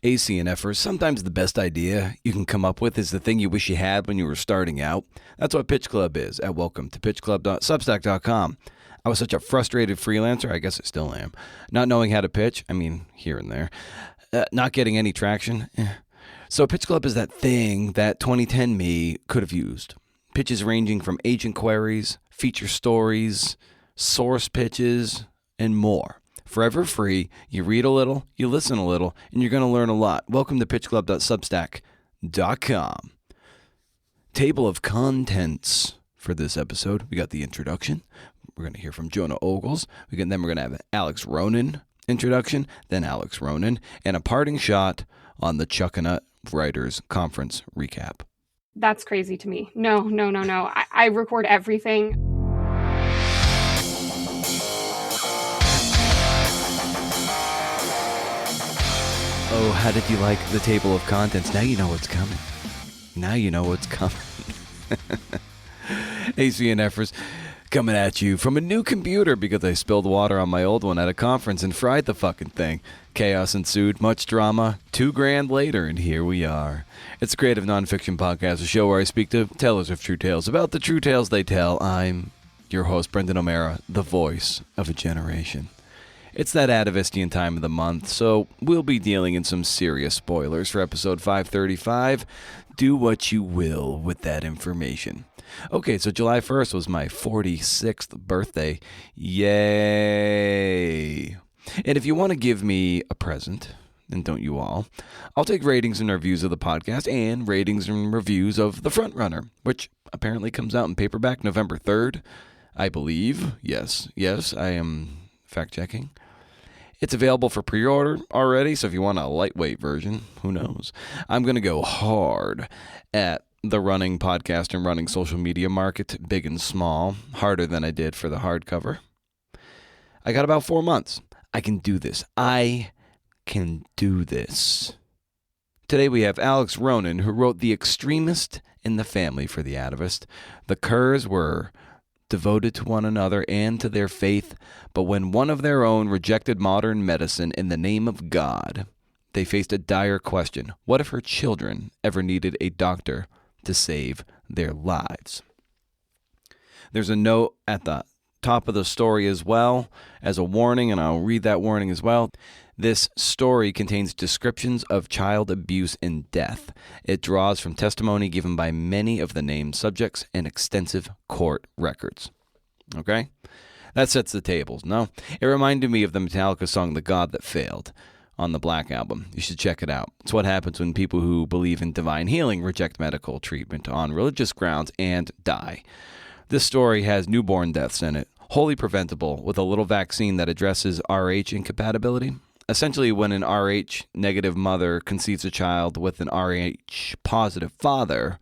ACNFers, sometimes the best idea you can come up with is the thing you wish you had when you were starting out. That's what Pitch Club is at welcome to pitchclub.substack.com. I was such a frustrated freelancer, I guess I still am, not knowing how to pitch, here and there, not getting any traction. So Pitch Club is that thing that 2010 me could have used. Pitches ranging from agent queries, feature stories, source pitches, and more. Forever free, you read a little, you listen a little, and you're going to learn a lot. Welcome to pitchclub.substack.com. Table of contents for this episode. We got the introduction. We're going to hear from Jonah Ogles. Then we're going to have Alex Ronan introduction, then Alex Ronan, and a parting shot on the Chuckanut Writers Conference recap. That's crazy to me. No. I record everything. Oh, how did you like the table of contents? Now you know what's coming. ACNFers coming at you from a new computer because I spilled water on my old one at a conference and fried the fucking thing. Chaos ensued, much drama, $2,000 later, and here we are. It's a creative nonfiction podcast, a show where I speak to tellers of true tales about the true tales they tell. I'm your host, Brendan O'Mara, the voice of a generation. It's that Atavistian time of the month, so we'll be dealing in some serious spoilers for episode 535. Do what you will with that information. Okay, so July 1st was my 46th birthday. Yay! And if you want to give me a present, and don't you all, I'll take ratings and reviews of the podcast and ratings and reviews of The Frontrunner, which apparently comes out in paperback November 3rd, I believe. Yes, I am fact-checking. It's available for pre-order already, so if you want a lightweight version, who knows? I'm going to go hard at the running podcast and running social media market, big and small, harder than I did for the hardcover. I got about 4 months. I can do this. Today we have Alex Ronan, who wrote The Extremist and the Family for the Atavist. The Kerrs were devoted to one another and to their faith, but when one of their own rejected modern medicine in the name of God, they faced a dire question. What if her children ever needed a doctor to save their lives? There's a note at the top of the story as well as a warning, and I'll read that warning as well. This story contains descriptions of child abuse and death. It draws from testimony given by many of the named subjects and extensive court records. Okay? That sets the tables, no? It reminded me of the Metallica song The God That Failed on the Black Album. You should check it out. It's what happens when people who believe in divine healing reject medical treatment on religious grounds and die. This story has newborn deaths in it, wholly preventable with a little vaccine that addresses Rh incompatibility. Essentially, when an Rh negative mother conceives a child with an Rh positive father,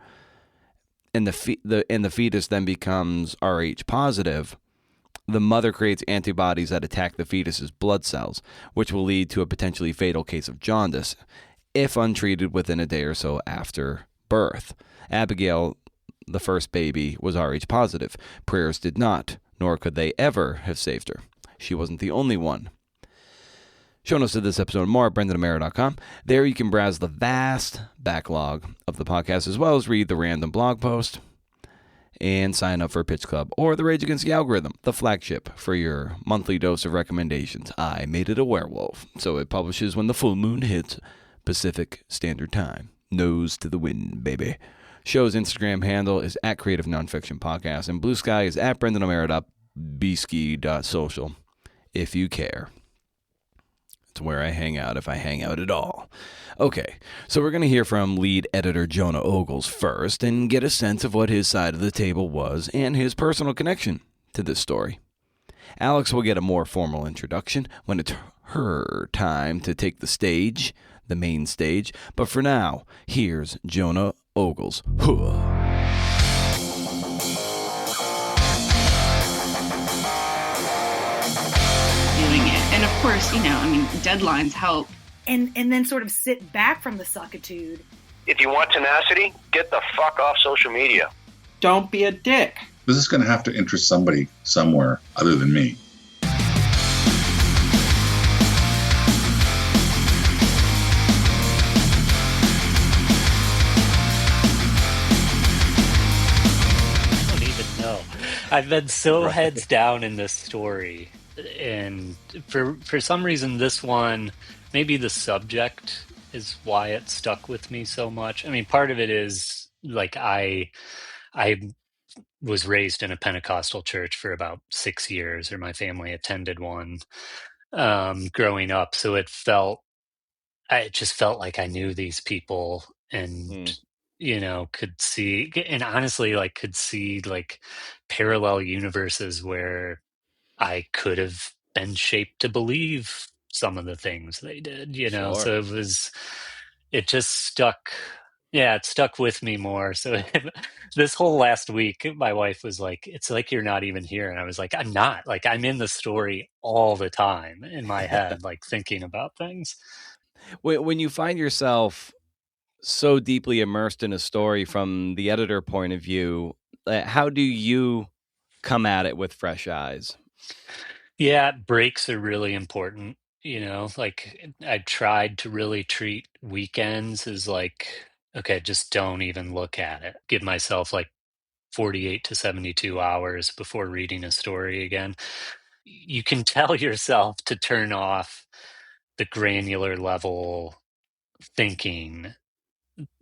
and the fetus then becomes Rh positive, the mother creates antibodies that attack the fetus's blood cells, which will lead to a potentially fatal case of jaundice if untreated within a day or so after birth. Abigail, the first baby, was Rh positive. Prayers did not, nor could they ever have saved her. She wasn't the only one. Show notes to this episode and more at BrendanO'Mara.com. There you can browse the vast backlog of the podcast, as well as read the random blog post and sign up for Pitch Club or the Rage Against the Algorithm, the flagship for your monthly dose of recommendations. I made it a werewolf, so it publishes when the full moon hits Pacific Standard Time. Nose to the wind, baby. Show's Instagram handle is at Creative Nonfiction Podcast, and Blue Sky is at BrendanO'Mara.bski.social if you care. It's where I hang out, if I hang out at all. Okay, so we're going to hear from lead editor Jonah Ogles first and get a sense of what his side of the table was and his personal connection to this story. Alex will get a more formal introduction when it's her time to take the stage, the main stage. But for now, here's Jonah Ogles. And of course, deadlines help. And then sort of sit back from the suckitude. If you want tenacity, get the fuck off social media. Don't be a dick. This is going to have to interest somebody somewhere other than me. I've been so Right. heads down in this story, and for some reason, this one, maybe the subject is why it stuck with me so much. I mean, part of it is like I was raised in a Pentecostal church for about 6 years, or my family attended one growing up, so it just felt like I knew these people and Mm, could see, and honestly, like could see like parallel universes where I could have been shaped to believe some of the things they did. sure. So it just stuck. Yeah, it stuck with me more. So this whole last week, my wife was like, "It's like you're not even here." And I was like, "I'm not. Like, I'm in the story all the time in my head, like thinking about things." When you find yourself so deeply immersed in a story from the editor point of view, how do you come at it with fresh eyes? Yeah, breaks are really important. Like I tried to really treat weekends as like, okay, just don't even look at it. Give myself like 48 to 72 hours before reading a story again. You can tell yourself to turn off the granular level thinking,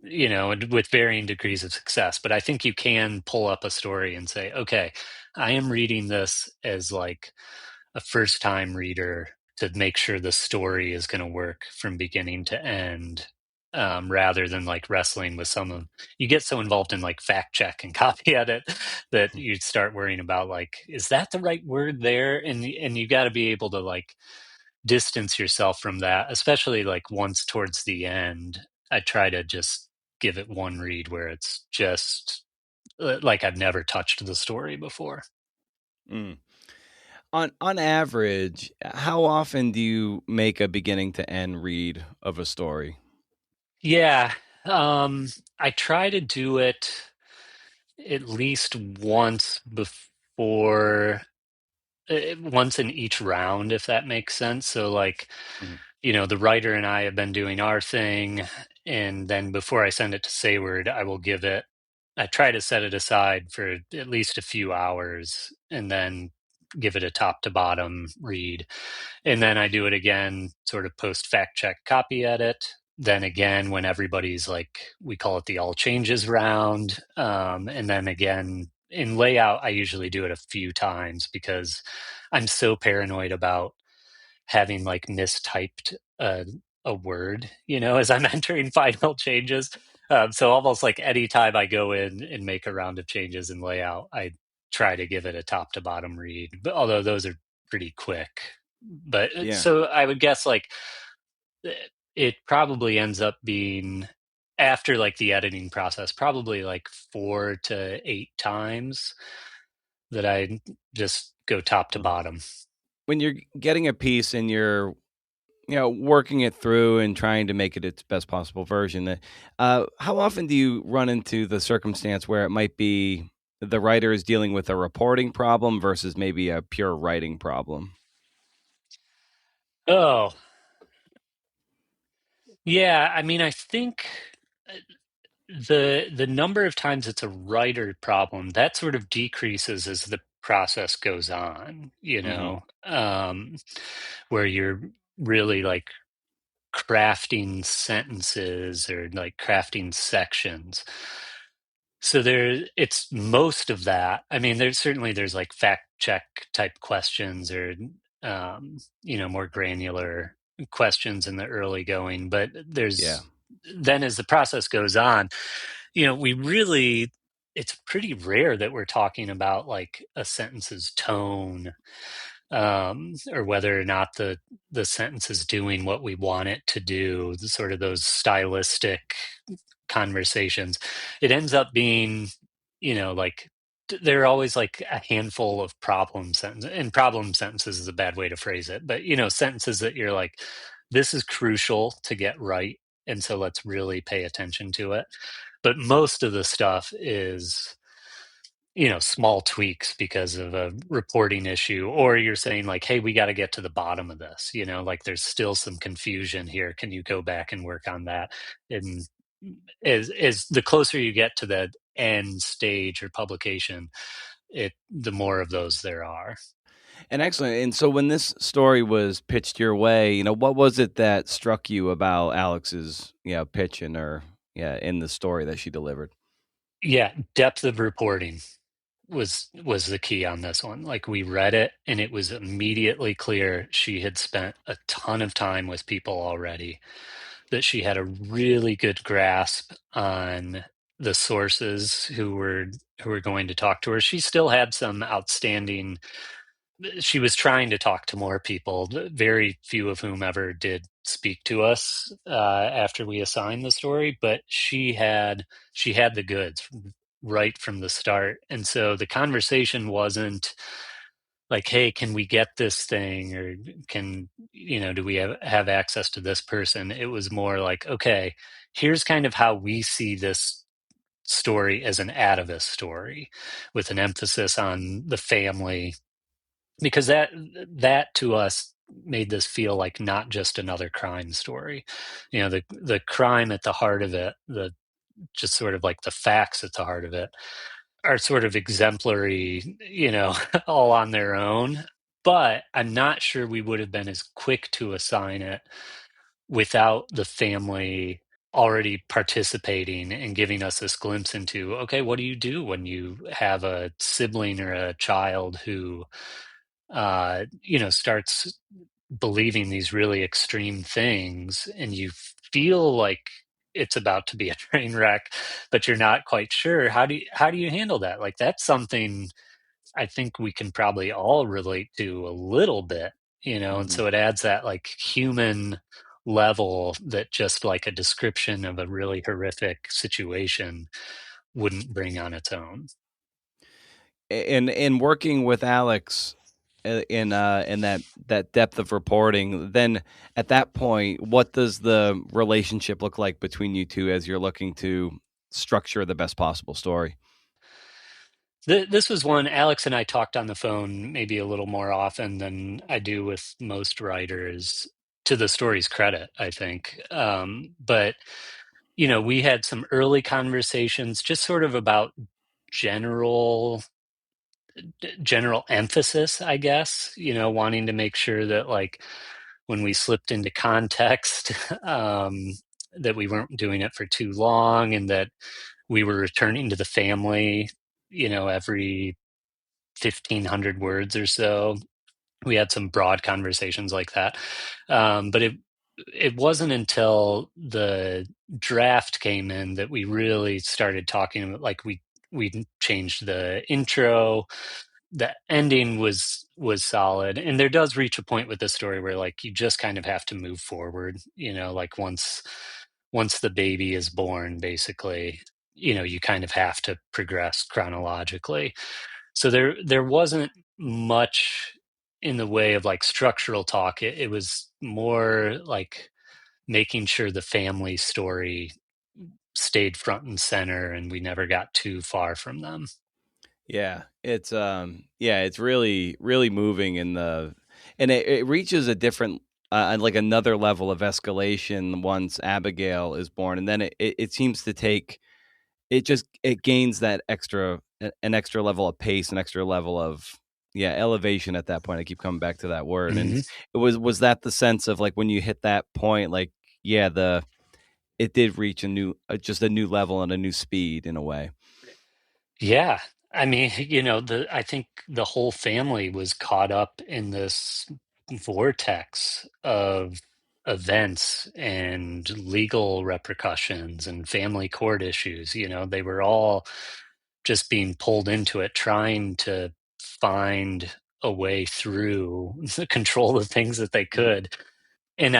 with varying degrees of success. But I think you can pull up a story and say, okay, I am reading this as like a first time reader to make sure the story is going to work from beginning to end, rather than like wrestling with you get so involved in like fact check and copy edit that you start worrying about like, is that the right word there? And you got to be able to like distance yourself from that, especially like once towards the end. I try to just give it one read where it's just like I've never touched the story before. Mm. On average, how often do you make a beginning to end read of a story? Yeah, I try to do it at least once in each round, if that makes sense. So, like, Mhm. the writer and I have been doing our thing, and then before I send it to Sayward, I try to set it aside for at least a few hours, and then give it a top to bottom read. And then I do it again, sort of post fact check, copy edit. Then again, when everybody's like, we call it the all changes round. And then again, in layout, I usually do it a few times because I'm so paranoid about having like mistyped a word, as I'm entering final changes. So almost like any time I go in and make a round of changes in layout, I try to give it a top to bottom read, but although those are pretty quick. But Yeah. so I would guess like it probably ends up being, after like the editing process, probably like 4 to 8 times that I just go top to bottom. When you're getting a piece and you're working it through and trying to make it its best possible version, how often do you run into the circumstance where it might be the writer is dealing with a reporting problem versus maybe a pure writing problem? Oh, yeah. I mean, I think uh, the number of times it's a writer problem, that sort of decreases as the process goes on, Hmm. where you're really like crafting sentences or like crafting sections. So it's most of that. I mean, there's like fact check type questions or more granular questions in the early going, but Yeah. then as the process goes on, it's pretty rare that we're talking about like a sentence's tone, or whether or not the sentence is doing what we want it to do, sort of those stylistic conversations. It ends up being, like there are always like a handful of problem sentences, and problem sentences is a bad way to phrase it, but sentences that you're like, this is crucial to get right, and so let's really pay attention to it. But most of the stuff is small tweaks because of a reporting issue, or you're saying like, hey, we got to get to the bottom of this, like there's still some confusion here, can you go back and work on that? And as the closer you get to the end stage or publication, the more of those there are. And excellent. And so when this story was pitched your way, what was it that struck you about Alex's, pitching or in the story that she delivered? Yeah, depth of reporting was the key on this one. Like, we read it and it was immediately clear she had spent a ton of time with people already, that she had a really good grasp on the sources who were going to talk to her. She still had some outstanding. She was trying to talk to more people, very few of whom ever did speak to us after we assigned the story, but she had the goods right from the start. And so the conversation wasn't like, hey, can we get this thing, or do we have access to this person? It was more like, okay, here's kind of how we see this story as an atavist story, with an emphasis on the family, because that to us made this feel like not just another crime story. The crime at the heart of it, the just sort of like the facts at the heart of it, are sort of exemplary, all on their own. But I'm not sure we would have been as quick to assign it without the family already participating and giving us this glimpse into, okay, what do you do when you have a sibling or a child who starts believing these really extreme things, and you feel like it's about to be a train wreck, but you're not quite sure. How do you handle that? Like, that's something I think we can probably all relate to a little bit, and so it adds that like human level that just like a description of a really horrific situation wouldn't bring on its own. In working with Alex in that depth of reporting, then at that point, what does the relationship look like between you two as you're looking to structure the best possible story? This was one Alex and I talked on the phone maybe a little more often than I do with most writers, to the story's credit, I think. But, we had some early conversations just sort of about general emphasis, I guess, wanting to make sure that, like, when we slipped into context, that we weren't doing it for too long, and that we were returning to the family, every 1,500 words or so. We had some broad conversations like that. But it wasn't until the draft came in that we really started talking about, like, we changed the intro. The ending was solid, and there does reach a point with this story where, like, you just kind of have to move forward, like once the baby is born, basically, you kind of have to progress chronologically. So there wasn't much in the way of like structural talk. It was more like making sure the family story stayed front and center, and we never got too far from them. Yeah, it's really really moving and it reaches a different like another level of escalation once Abigail is born, and then it seems to take it gains that an extra level of pace, an extra level of elevation at that point. I keep coming back to that word. Mm-hmm. And was that the sense of like when you hit that point, like it did reach just a new level and a new speed in a way. Yeah. I mean, I think the whole family was caught up in this vortex of events and legal repercussions and family court issues. They were all just being pulled into it, trying to find a way through to control the things that they could. And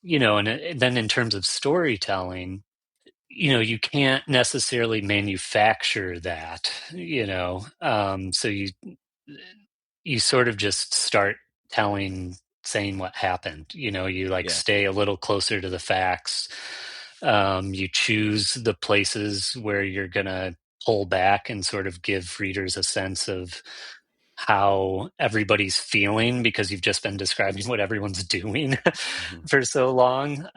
then in terms of storytelling, you can't necessarily manufacture that, so you sort of just start saying what happened. You like stay a little closer to the facts. You choose the places where you're gonna pull back and sort of give readers a sense of how everybody's feeling, because you've just been describing what everyone's doing for so long.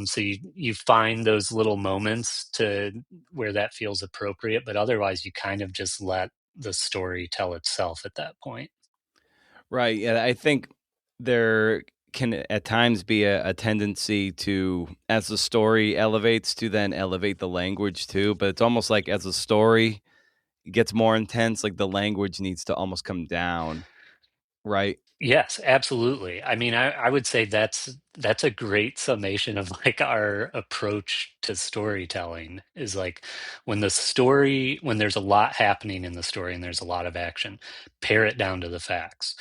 So you find those little moments to where that feels appropriate, but otherwise you kind of just let the story tell itself at that point. Right. Yeah, I think there can at times be a tendency to, as the story elevates, to then elevate the language too. But it's almost like as the story gets more intense, like the language needs to almost come down. Right. Yes, absolutely. I mean, I would say that's a great summation of like our approach to storytelling is like when there's a lot happening in the story and there's a lot of action, pare it down to the facts.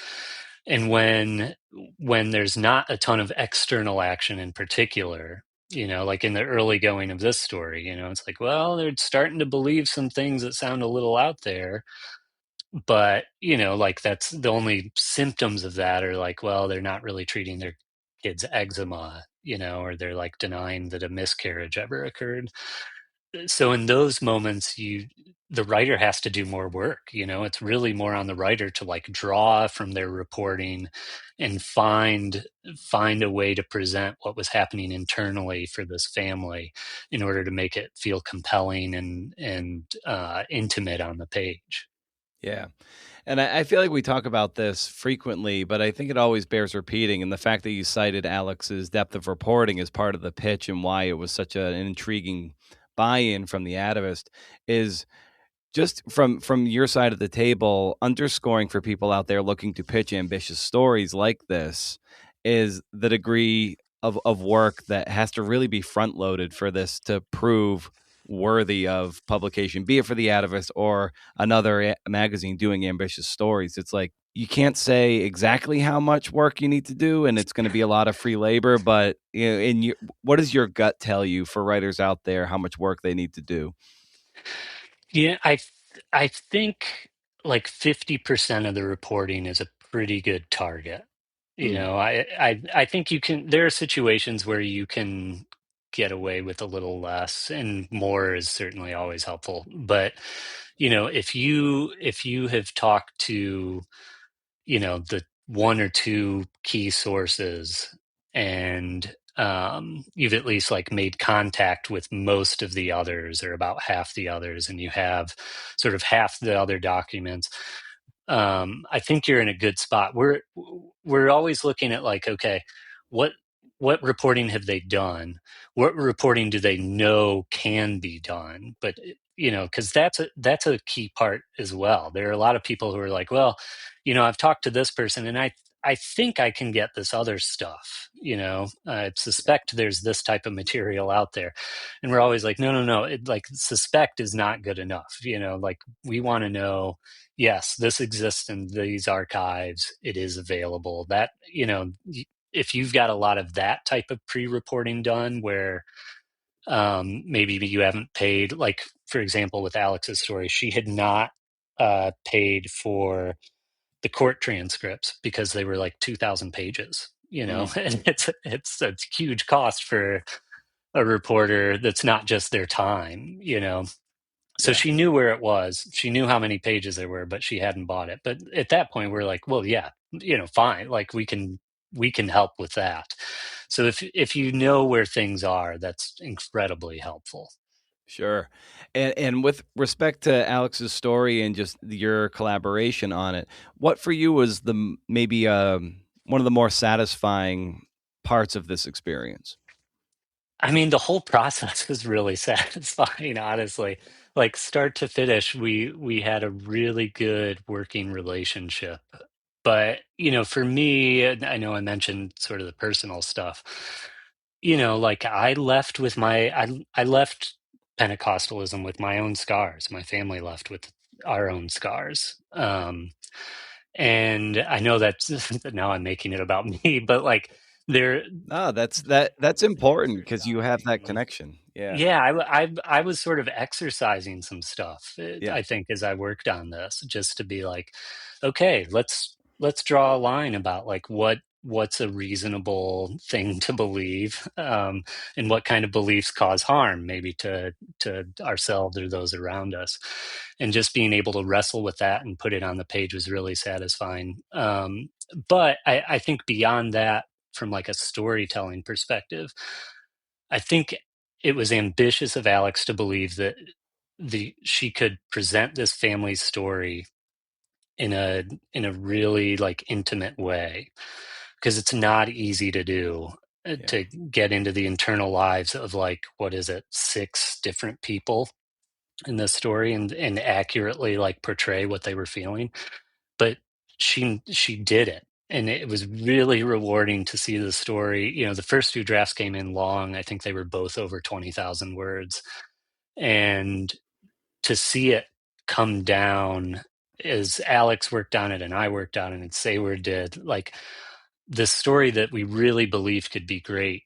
And when there's not a ton of external action in particular, like in the early going of this story, it's like, well, they're starting to believe some things that sound a little out there, but like that's the only symptoms of that are like, well, they're not really treating their kids eczema, or they're like denying that a miscarriage ever occurred. So in those moments, the writer has to do more work. It's really more on the writer to like draw from their reporting and find a way to present what was happening internally for this family in order to make it feel compelling and intimate on the page. Yeah. And I feel like we talk about this frequently, but I think it always bears repeating. And the fact that you cited Alex's depth of reporting as part of the pitch and why it was such an intriguing buy-in from the Atavist is just from your side of the table, underscoring for people out there looking to pitch ambitious stories like this is the degree of work that has to really be front loaded for this to prove worthy of publication, be it for the Atavist or another magazine doing ambitious stories. It's like you can't say exactly how much work you need to do, and it's going to be a lot of free labor. But what does your gut tell you for writers out there how much work they need to do? Yeah, I think like 50% of the reporting is a pretty good target. Mm, I think there are situations where you can get away with a little less, and more is certainly always helpful. But, if you have talked to, the one or two key sources, and you've at least like made contact with most of the others or about half the others, and you have sort of half the other documents, I think you're in a good spot. We're always looking at like, okay, what what reporting have they done? What reporting do they know can be done? But because that's a key part as well. There are a lot of people who are like, well, I've talked to this person, and I think I can get this other stuff. I suspect there's this type of material out there, and we're always like, no, no, no. Like suspect is not good enough. Like we want to know, yes, this exists in these archives. It is available. That, if you've got a lot of that type of pre-reporting done where maybe you haven't paid, like, for example, with Alex's story, she had not paid for the court transcripts because they were like 2,000 pages, mm, and it's a huge cost for a reporter that's not just their time. So yeah. she knew where it was. She knew how many pages there were, but she hadn't bought it. But at that point, we're like, well, yeah, fine. Like we can help with that. So if you know where things are, that's incredibly helpful. Sure. And with respect to Alex's story and just your collaboration on it, what for you was maybe one of the more satisfying parts of this experience? I mean, the whole process was really satisfying, honestly. Like start to finish, we had a really good working relationship. But, for me, and I know I mentioned sort of the personal stuff. Like I left Pentecostalism with my own scars. My family left with our own scars. And I know that's now I'm making it about me, but like there No, that's important because you have that connection. Yeah. yeah, I was sort of exercising some stuff, Yeah. I think, as I worked on this, just to be like, okay, let's draw a line about like what's a reasonable thing to believe, and what kind of beliefs cause harm, maybe to ourselves or those around us, and just being able to wrestle with that and put it on the page was really satisfying. But I think beyond that, from like a storytelling perspective, I think it was ambitious of Alex to believe that she could present this family story in a really like intimate way, because it's not easy to do, to get into the internal lives of like, what is it, 6 different people in this story, and accurately like portray what they were feeling. But she did it, and it was really rewarding to see the story. The first 2 drafts came in long. I think they were both over 20,000 words, and to see it come down as Alex worked on it and I worked on it and Sayward did, like, the story that we really believed could be great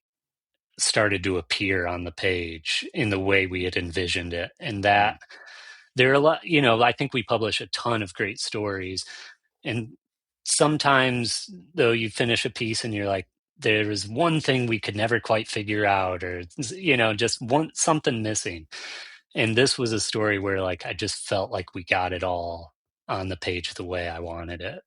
started to appear on the page in the way we had envisioned it. And that there are a lot, I think we publish a ton of great stories. And sometimes, though, you finish a piece and you're like, there was one thing we could never quite figure out, or, just something missing. And this was a story where like I just felt like we got it all on the page the way I wanted it.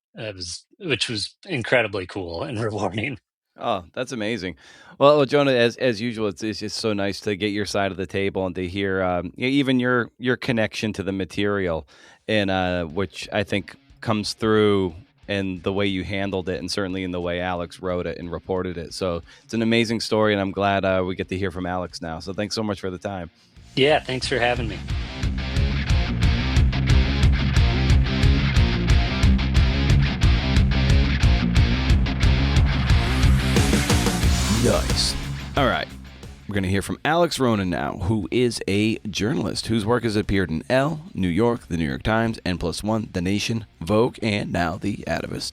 Which was incredibly cool and rewarding. Oh, that's amazing. Well, Jonah, as usual, it's just so nice to get your side of the table and to hear even your connection to the material, and which I think comes through in the way you handled it, and certainly in the way Alex wrote it and reported it. So it's an amazing story, and I'm glad we get to hear from Alex now. So thanks so much for the time. Yeah, thanks for having me. Nice. All right. We're going to hear from Alex Ronan now, who is a journalist whose work has appeared in Elle, New York, The New York Times, N+1, The Nation, Vogue, and now The Atavist.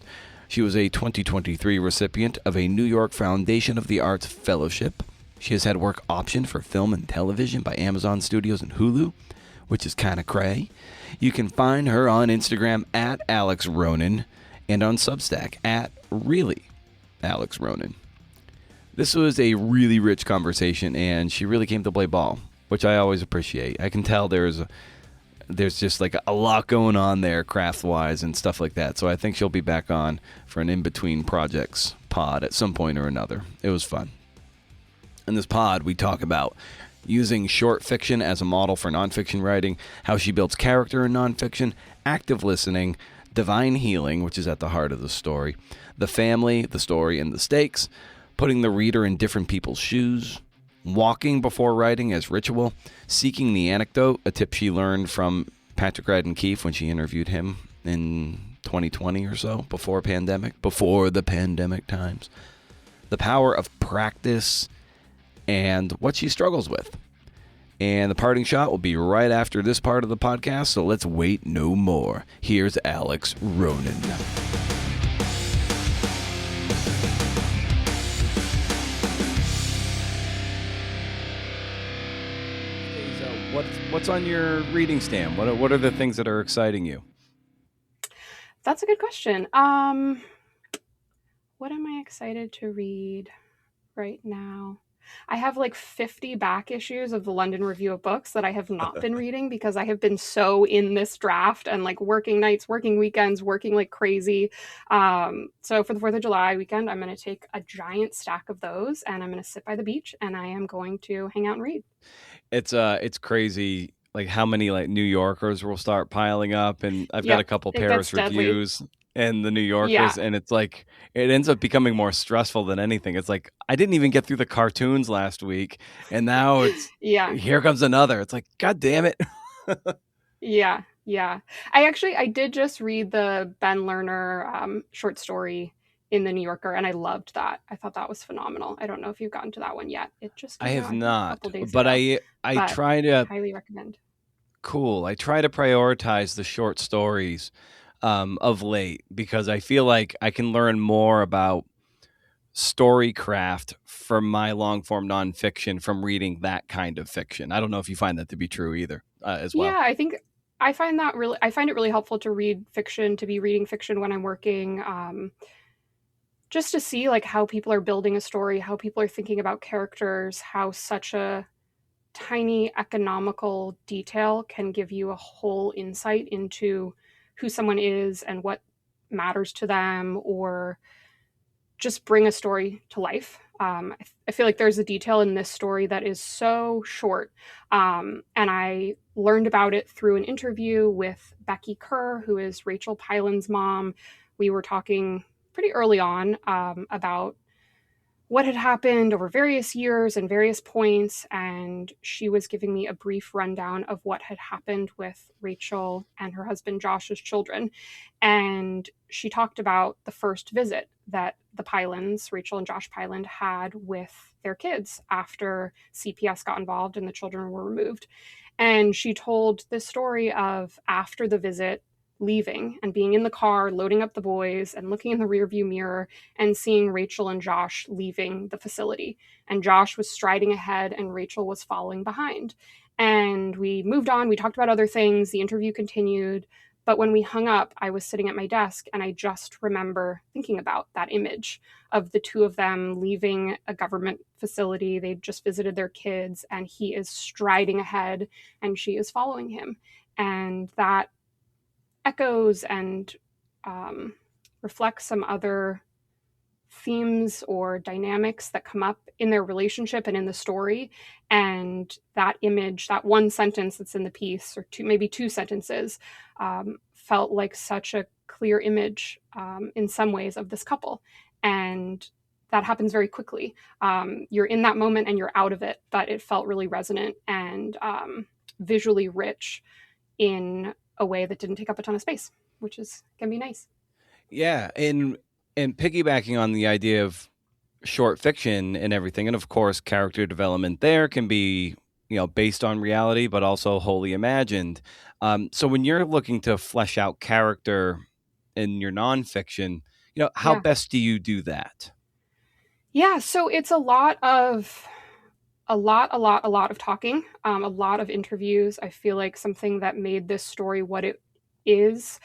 She was a 2023 recipient of a New York Foundation of the Arts Fellowship. She has had work optioned for film and television by Amazon Studios and Hulu, which is kind of cray. You can find her on Instagram at Alex Ronan and on Substack at really Alex Ronan. This was a really rich conversation, and she really came to play ball, which I always appreciate. I can tell there's just like a lot going on there craft-wise and stuff like that. So I think she'll be back on for an in-between projects pod at some point or another. It was fun. In this pod, we talk about using short fiction as a model for nonfiction writing, how she builds character in nonfiction, active listening, divine healing, which is at the heart of the story, the family, the story, and the stakes, putting the reader in different people's shoes, walking before writing as ritual, seeking the anecdote, a tip she learned from Patrick Radden Keefe when she interviewed him in 2020 or so, before the pandemic times, the power of practice, and what she struggles with. And the parting shot will be right after this part of the podcast, so let's wait no more. Here's Alex Ronan. What's on your reading stand? What are the things that are exciting you? That's a good question. What am I excited to read right now? I have like 50 back issues of the London Review of Books that I have not been reading because I have been so in this draft and like working nights, working weekends, working like crazy. So for the 4th of July weekend, I'm going to take a giant stack of those and I'm going to sit by the beach and I am going to hang out and read. It's crazy like how many like New Yorkers will start piling up, and I've got a couple Paris reviews and the New Yorkers, and it's like it ends up becoming more stressful than anything. It's like I didn't even get through the cartoons last week, and now it's here comes another. It's like, God damn it. Yeah. I did just read the Ben Lerner short story in the New Yorker, and I loved that. I thought that was phenomenal. I don't know if you've gotten to that one yet. It just I have not, a couple days but ago. I try to highly recommend. Cool. I try to prioritize the short stories of late because I feel like I can learn more about story craft from my long form nonfiction from reading that kind of fiction. I don't know if you find that to be true either as well. Yeah, I find it really helpful to read fiction, to be reading fiction when I'm working, just to see like how people are building a story, how people are thinking about characters, how such a tiny economical detail can give you a whole insight into who someone is and what matters to them, or just bring a story to life. I feel like there's a detail in this story that is so short. And I learned about it through an interview with Becky Kerr, who is Rachel Pylan's mom. We were talking pretty early on about what had happened over various years and various points, and she was giving me a brief rundown of what had happened with Rachel and her husband Josh's children. And she talked about the first visit that the Pylans, Rachel and Josh Pylan, had with their kids after CPS got involved and the children were removed. And she told this story of after the visit, leaving and being in the car, loading up the boys and looking in the rearview mirror and seeing Rachel and Josh leaving the facility. And Josh was striding ahead and Rachel was following behind. And we moved on. We talked about other things. The interview continued. But when we hung up, I was sitting at my desk and I just remember thinking about that image of the two of them leaving a government facility. They'd just visited their kids and he is striding ahead and she is following him. And that echoes and reflects some other themes or dynamics that come up in their relationship and in the story. And that image, that one sentence that's in the piece, or maybe two sentences, felt like such a clear image in some ways of this couple. And that happens very quickly. You're in that moment and you're out of it, but it felt really resonant and visually rich in a way that didn't take up a ton of space, which can be nice. Yeah, and piggybacking on the idea of short fiction and everything, and of course character development there can be, based on reality, but also wholly imagined. So when you're looking to flesh out character in your nonfiction, how best do you do that? Yeah, so it's a lot of talking, a lot of interviews. I feel like something that made this story what it is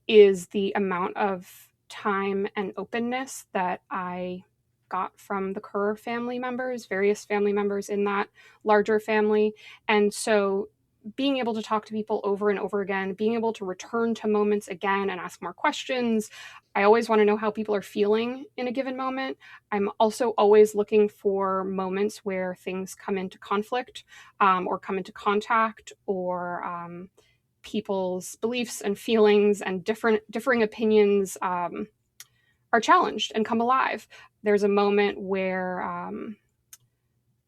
the amount of time and openness that I got from the Kerr family members, various family members in that larger family. And so being able to talk to people over and over again, being able to return to moments again and ask more questions. I always want to know how people are feeling in a given moment. I'm also always looking for moments where things come into conflict or come into contact, or people's beliefs and feelings and differing opinions are challenged and come alive. There's a moment where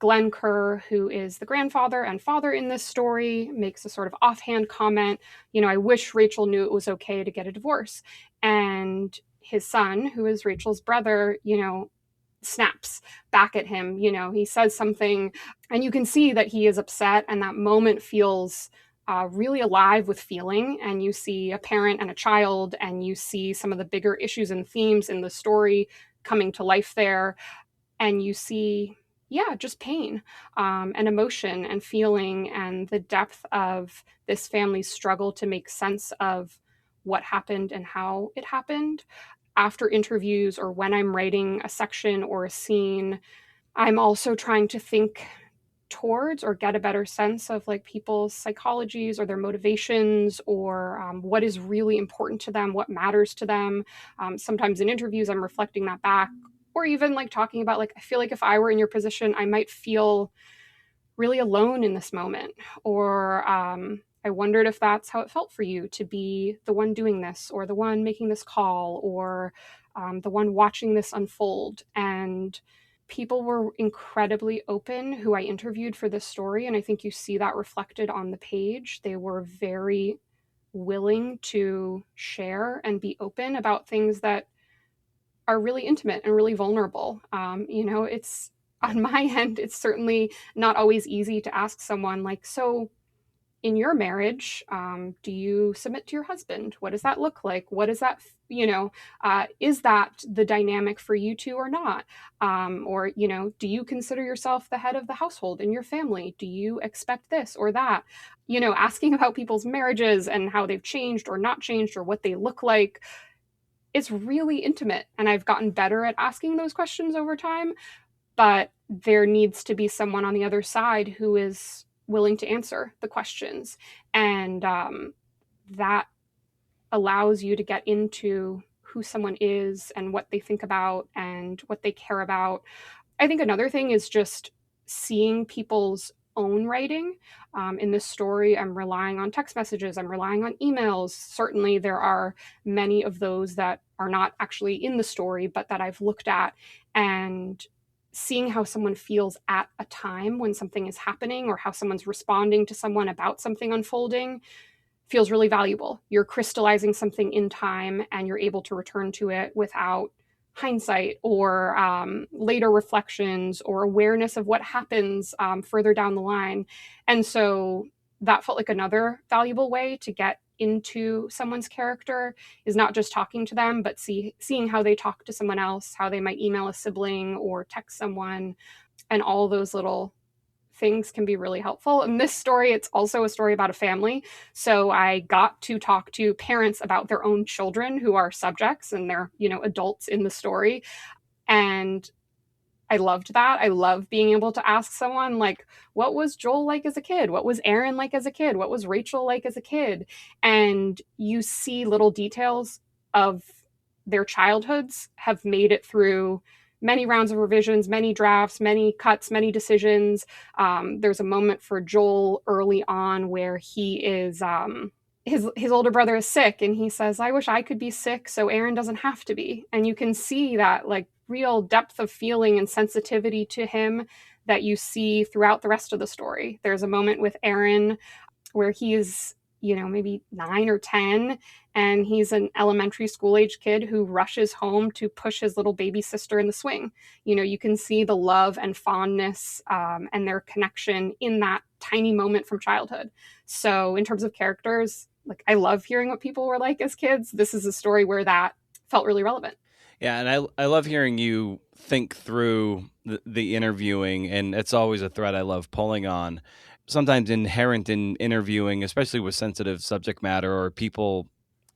Glenn Kerr, who is the grandfather and father in this story, makes a sort of offhand comment, I wish Rachel knew it was okay to get a divorce. And his son, who is Rachel's brother, snaps back at him. He says something and you can see that he is upset, and that moment feels really alive with feeling. And you see a parent and a child, and you see some of the bigger issues and themes in the story coming to life there. And you see just pain and emotion and feeling and the depth of this family's struggle to make sense of what happened and how it happened. After interviews or when I'm writing a section or a scene, I'm also trying to think towards or get a better sense of like people's psychologies or their motivations, or what is really important to them, what matters to them. Sometimes in interviews, I'm reflecting that back, or even like talking about like, I feel like if I were in your position, I might feel really alone in this moment. Or I wondered if that's how it felt for you to be the one doing this, or the one making this call, or the one watching this unfold. And people were incredibly open who I interviewed for this story. And I think you see that reflected on the page. They were very willing to share and be open about things that are really intimate and really vulnerable. It's on my end, it's certainly not always easy to ask someone like, so in your marriage, do you submit to your husband? What does that look like? What is that, is that the dynamic for you two or not? Or, do you consider yourself the head of the household in your family? Do you expect this or that? Asking about people's marriages and how they've changed or not changed or what they look like. It's really intimate, and I've gotten better at asking those questions over time, but there needs to be someone on the other side who is willing to answer the questions. And that allows you to get into who someone is and what they think about and what they care about. I think another thing is just seeing people's own writing. In this story, I'm relying on text messages, I'm relying on emails. Certainly, there are many of those that are not actually in the story, but that I've looked at, and seeing how someone feels at a time when something is happening or how someone's responding to someone about something unfolding feels really valuable. You're crystallizing something in time and you're able to return to it without hindsight or later reflections or awareness of what happens further down the line. And so that felt like another valuable way to get into someone's character, is not just talking to them, but seeing how they talk to someone else, how they might email a sibling or text someone, and all those little things can be really helpful. In this story, it's also a story about a family. So I got to talk to parents about their own children who are subjects, and they're, adults in the story. And I loved that. I love being able to ask someone, like, what was Joel like as a kid? What was Aaron like as a kid? What was Rachel like as a kid? And you see little details of their childhoods have made it through many rounds of revisions, many drafts, many cuts, many decisions. There's a moment for Joel early on where he is his older brother is sick, and he says, I wish I could be sick so Aaron doesn't have to be. And you can see that like real depth of feeling and sensitivity to him that you see throughout the rest of the story. There's a moment with Aaron where he's, maybe 9 or 10, and he's an elementary school age kid who rushes home to push his little baby sister in the swing. You can see the love and fondness and their connection in that tiny moment from childhood. So in terms of characters, like, I love hearing what people were like as kids. This is a story where that felt really relevant. Yeah, and I love hearing you think through the interviewing, and it's always a thread I love pulling on. Sometimes inherent in interviewing, especially with sensitive subject matter or people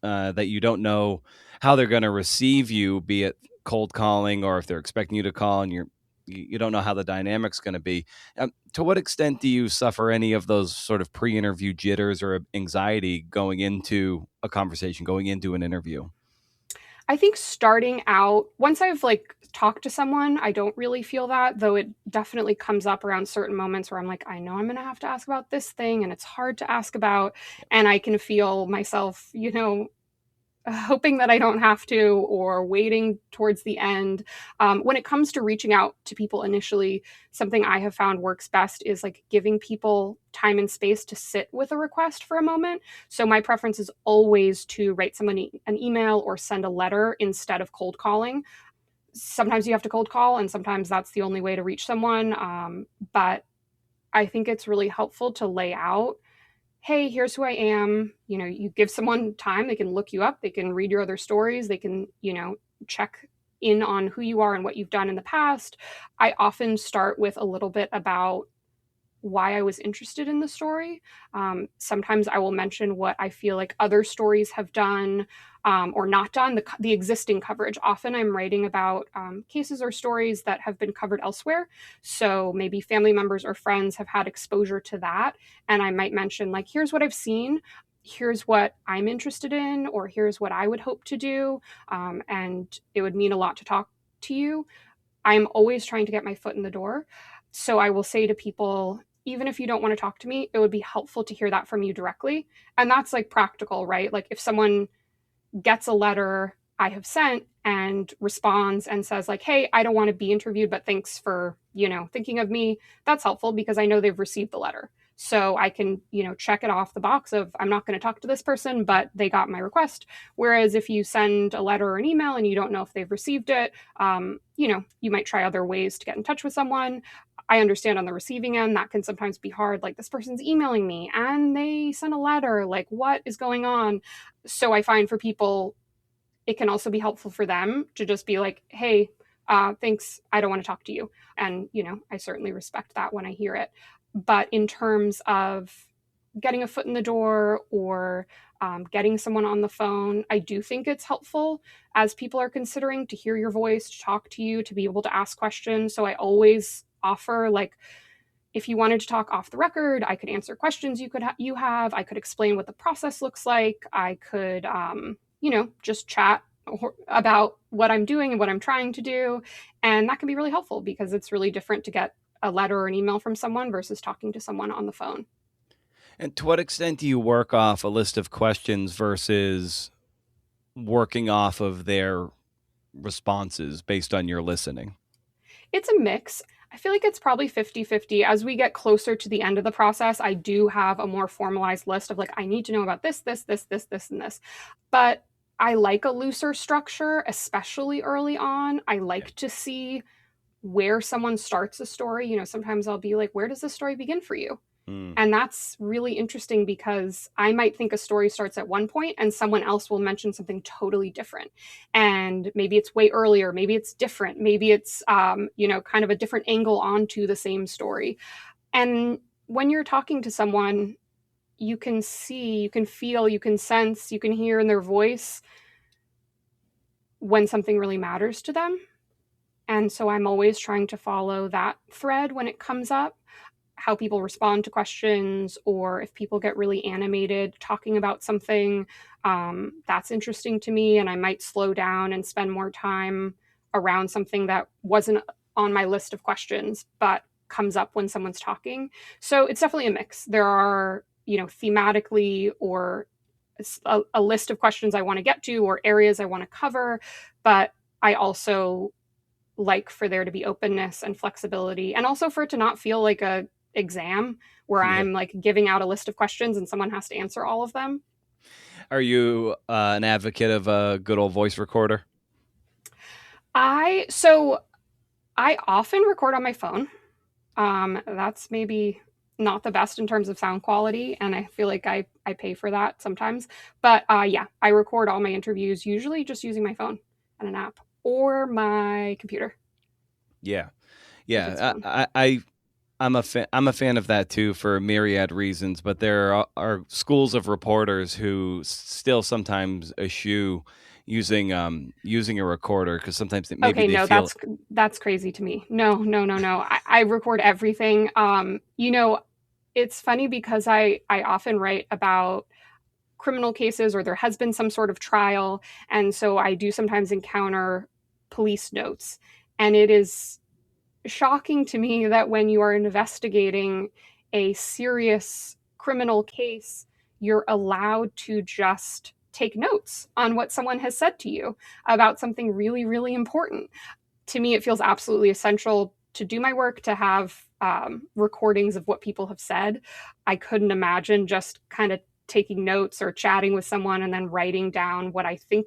that you don't know how they're going to receive you, be it cold calling or if they're expecting you to call and you don't know how the dynamic's going to be. To what extent do you suffer any of those sort of pre-interview jitters or anxiety going into a conversation, going into an interview? I think starting out, once I've talked to someone, I don't really feel that, though it definitely comes up around certain moments where I'm like, I know I'm going to have to ask about this thing and it's hard to ask about. And I can feel myself, hoping that I don't have to, or waiting towards the end. When it comes to reaching out to people initially, something I have found works best is giving people time and space to sit with a request for a moment. So my preference is always to write somebody an email or send a letter instead of cold calling. Sometimes you have to cold call, and sometimes that's the only way to reach someone. But I think it's really helpful to lay out, hey, here's who I am. You give someone time, they can look you up, they can read your other stories, they can, check in on who you are and what you've done in the past. I often start with a little bit about why I was interested in the story. Sometimes I will mention what I feel like other stories have done or not done, the existing coverage. Often I'm writing about cases or stories that have been covered elsewhere. So maybe family members or friends have had exposure to that. And I might mention, here's what I've seen. Here's what I'm interested in, or here's what I would hope to do. And it would mean a lot to talk to you. I'm always trying to get my foot in the door. So I will say to people, even if you don't want to talk to me, it would be helpful to hear that from you directly. And that's practical, right? If someone gets a letter I have sent and responds and says hey, I don't want to be interviewed, but thanks for, thinking of me, that's helpful because I know they've received the letter. So I can, check it off the box of I'm not going to talk to this person, but they got my request. Whereas if you send a letter or an email and you don't know if they've received it, you might try other ways to get in touch with someone. I understand on the receiving end, that can sometimes be hard. This person's emailing me and they sent a letter, what is going on? So I find for people, it can also be helpful for them to just be hey, thanks, I don't want to talk to you. And, I certainly respect that when I hear it. But in terms of getting a foot in the door or getting someone on the phone, I do think it's helpful as people are considering to hear your voice, to talk to you, to be able to ask questions. So I always offer, if you wanted to talk off the record, I could answer questions you have. I could explain what the process looks like. I could, just chat about what I'm doing and what I'm trying to do. And that can be really helpful because it's really different to get a letter or an email from someone versus talking to someone on the phone. And to what extent do you work off a list of questions versus working off of their responses based on your listening? It's a mix. I feel like it's probably 50-50. As we get closer to the end of the process, I do have a more formalized list of like, I need to know about this, this, this, this, this, and this. But I like a looser structure, especially early on. I like to see where someone starts a story. You know, sometimes I'll be like, where does the story begin for you? And that's really interesting because I might think a story starts at one point and someone else will mention something totally different. And maybe it's way earlier, maybe it's different, maybe it's, you know, kind of a different angle onto the same story. And when you're talking to someone, you can see, you can feel, you can sense, you can hear in their voice when something really matters to them. And so I'm always trying to follow that thread when it comes up. How people respond to questions, or if people get really animated talking about something, that's interesting to me. And I might slow down and spend more time around something that wasn't on my list of questions, but comes up when someone's talking. So it's definitely a mix. There are, you know, thematically or a list of questions I want to get to or areas I want to cover, but I also like for there to be openness and flexibility, and also for it to not feel like a exam where I'm like giving out a list of questions and someone has to answer all of them. Are you an advocate of a good old voice recorder? I often record on my phone. That's maybe not the best in terms of sound quality, and I feel like I pay for that sometimes. But yeah, I record all my interviews usually just using my phone and an app or my computer. Yeah. I'm a fan of that too for a myriad reasons, but there are schools of reporters who still sometimes eschew using a recorder because sometimes that's crazy to me. No. I record everything. You know, it's funny because I often write about criminal cases or there has been some sort of trial, and so I do sometimes encounter police notes, and it is shocking to me that when you are investigating a serious criminal case, you're allowed to just take notes on what someone has said to you about something really, really important. To me, it feels absolutely essential to do my work, to have recordings of what people have said. I couldn't imagine just kind of taking notes or chatting with someone and then writing down what I think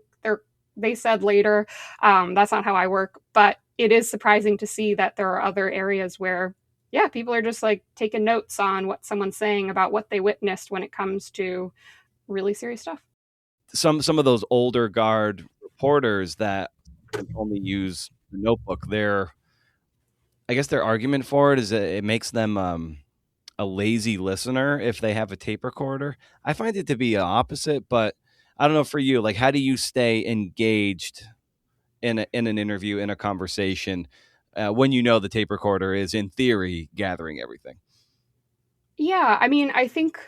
they said later. That's not how I work, but it is surprising to see that there are other areas where, yeah, people are just like taking notes on what someone's saying about what they witnessed when it comes to really serious stuff. Some of those older guard reporters that only use the notebook, I guess their argument for it is that it makes them a lazy listener if they have a tape recorder. I find it to be opposite, but I don't know for you, like how do you stay engaged in an interview, in a conversation, when you know the tape recorder is in theory gathering everything? Yeah, I mean, I think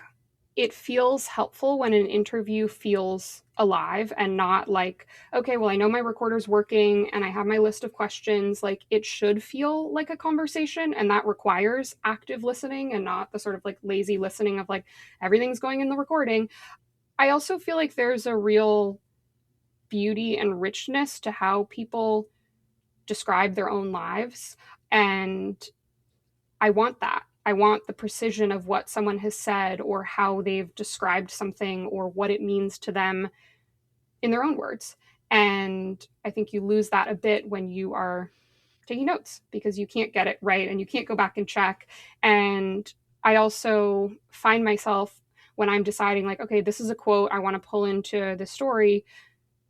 it feels helpful when an interview feels alive and not like, okay, well, I know my recorder's working and I have my list of questions. Like, it should feel like a conversation, and that requires active listening and not the sort of like lazy listening of like everything's going in the recording. I also feel like there's a real beauty and richness to how people describe their own lives. And I want that. I want the precision of what someone has said or how they've described something or what it means to them in their own words. And I think you lose that a bit when you are taking notes because you can't get it right and you can't go back and check. And I also find myself when I'm deciding, like, okay, this is a quote I want to pull into the story,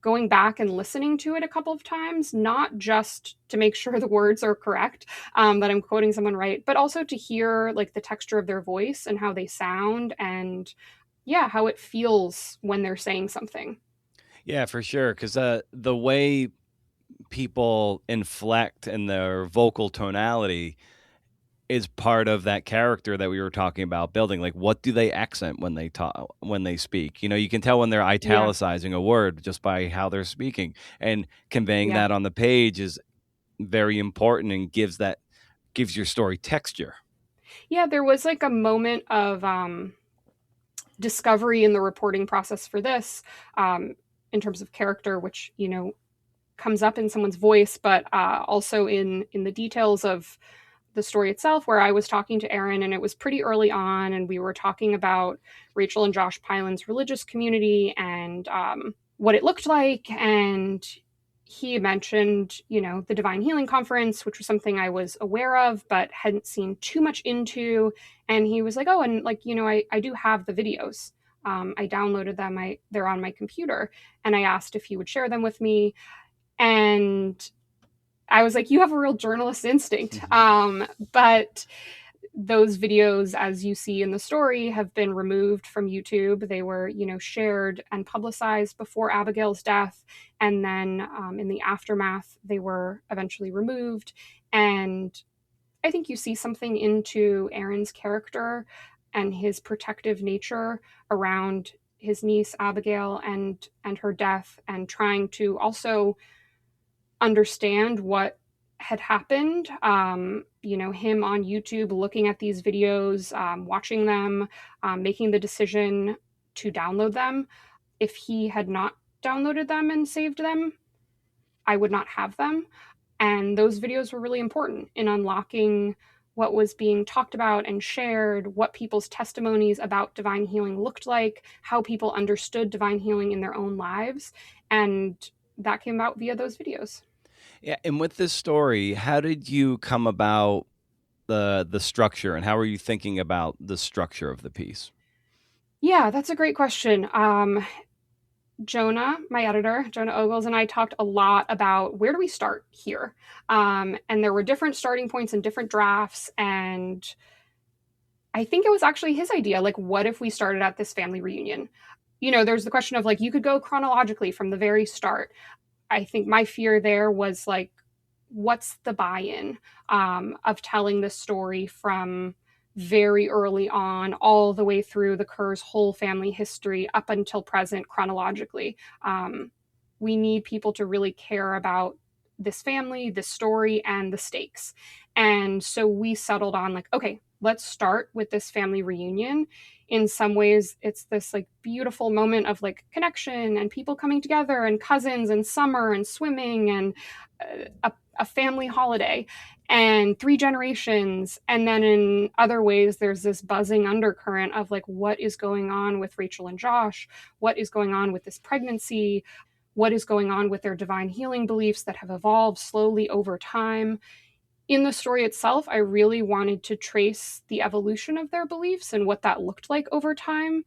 going back and listening to it a couple of times, not just to make sure the words are correct, that I'm quoting someone right, but also to hear like the texture of their voice and how they sound and yeah, how it feels when they're saying something. Yeah, for sure. Because the way people inflect in their vocal tonality is part of that character that we were talking about building. Like, what do they accent when they talk, when they speak? You know, you can tell when they're italicizing a word just by how they're speaking, and conveying that on the page is very important and gives your story texture. Yeah, there was like a moment of discovery in the reporting process for this, in terms of character, which, you know, comes up in someone's voice, but also in the details of the story itself, where I was talking to Aaron, and it was pretty early on, and we were talking about Rachel and Josh Pylan's religious community and what it looked like. And he mentioned, you know, the Divine Healing Conference, which was something I was aware of but hadn't seen too much into. And he was like, oh, and like, you know, I do have the videos. I downloaded them. They're on my computer. And I asked if he would share them with me. And I was like, you have a real journalist instinct. But those videos, as you see in the story, have been removed from YouTube. They were, you know, shared and publicized before Abigail's death. And then in the aftermath, they were eventually removed. And I think you see something into Aaron's character and his protective nature around his niece, Abigail, and her death, and trying to also understand what had happened. You know, him on YouTube looking at these videos, watching them, making the decision to download them. If he had not downloaded them and saved them, I would not have them. And those videos were really important in unlocking what was being talked about and shared, what people's testimonies about divine healing looked like, how people understood divine healing in their own lives. And that came out via those videos. Yeah, and with this story, how did you come about the structure, and how are you thinking about the structure of the piece? Yeah, that's a great question. Jonah, my editor, Jonah Ogles, and I talked a lot about where do we start here? And there were different starting points and different drafts. And I think it was actually his idea. Like, what if we started at this family reunion? You know, there's the question of like, you could go chronologically from the very start. I think my fear there was like, what's the buy-in of telling this story from very early on all the way through the Kerrs' whole family history up until present chronologically. We need people to really care about this family, this story, and the stakes. And so we settled on like, okay, let's start with this family reunion. In some ways, it's this like beautiful moment of like connection and people coming together and cousins and summer and swimming and a family holiday and 3 generations. And then in other ways, there's this buzzing undercurrent of like, what is going on with Rachel and Josh? What is going on with this pregnancy? What is going on with their divine healing beliefs that have evolved slowly over time? In the story itself, I really wanted to trace the evolution of their beliefs and what that looked like over time.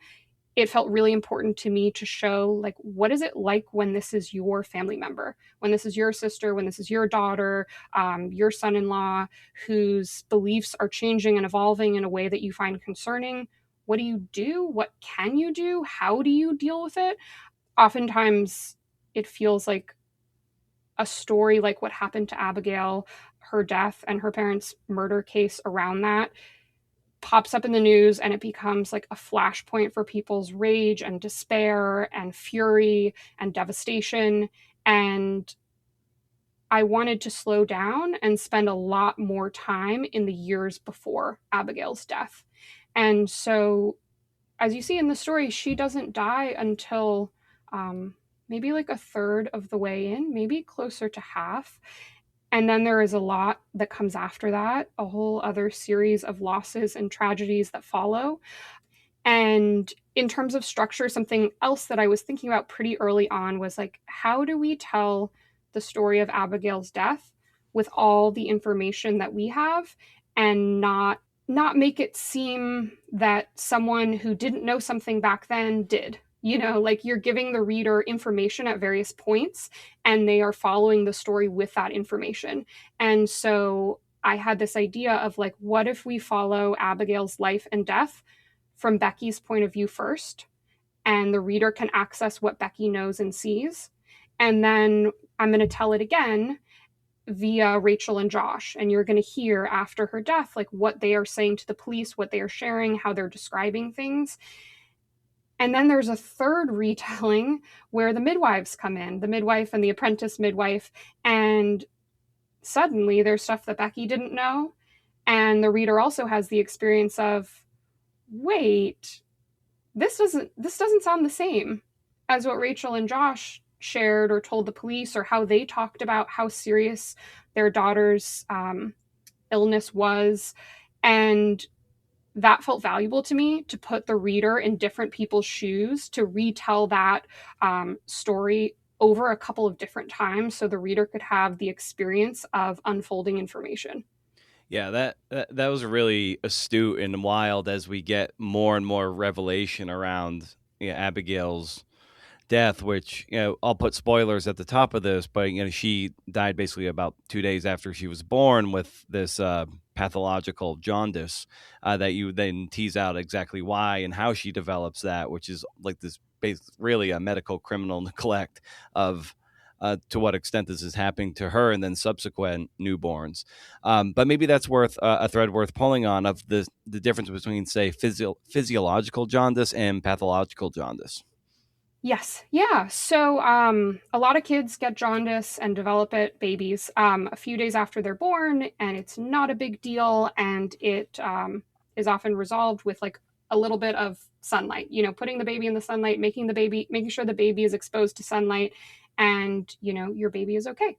It felt really important to me to show like, what is it like when this is your family member, when this is your sister, when this is your daughter, your son-in-law, whose beliefs are changing and evolving in a way that you find concerning. What do you do? What can you do? How do you deal with it? Oftentimes it feels like a story like what happened to Abigail, her death and her parents' murder case around that pops up in the news, and it becomes like a flashpoint for people's rage and despair and fury and devastation. And I wanted to slow down and spend a lot more time in the years before Abigail's death. And so, as you see in the story, she doesn't die until maybe like a third of the way in, maybe closer to half. And then there is a lot that comes after that, a whole other series of losses and tragedies that follow. And in terms of structure, something else that I was thinking about pretty early on was like, how do we tell the story of Abigail's death with all the information that we have and not make it seem that someone who didn't know something back then did? You know, like you're giving the reader information at various points and they are following the story with that information. And so I had this idea of like, what if we follow Abigail's life and death from Becky's point of view first, and the reader can access what Becky knows and sees. And then I'm going to tell it again, via Rachel and Josh, and you're going to hear after her death like what they are saying to the police, what they are sharing, how they're describing things. And then there's a third retelling where the midwives come in, the midwife and the apprentice midwife, and suddenly there's stuff that Becky didn't know, and the reader also has the experience of, wait, this doesn't sound the same as what Rachel and Josh shared or told the police, or how they talked about how serious their daughter's illness was. And that felt valuable to me, to put the reader in different people's shoes, to retell that story over a couple of different times so the reader could have the experience of unfolding information. Yeah, that was really astute and wild as we get more and more revelation around Abigail's death, which, I'll put spoilers at the top of this, but she died basically about 2 days after she was born with this pathological jaundice that you then tease out exactly why and how she develops that, which is like this really a medical criminal neglect of to what extent this is happening to her and then subsequent newborns. But maybe that's worth a thread worth pulling on, of the difference between, say, physiological jaundice and pathological jaundice. Yes. Yeah. So a lot of kids get jaundice and develop it, babies, a few days after they're born, and it's not a big deal. And it is often resolved with like a little bit of sunlight, putting the baby in the sunlight, making sure the baby is exposed to sunlight, and, your baby is okay.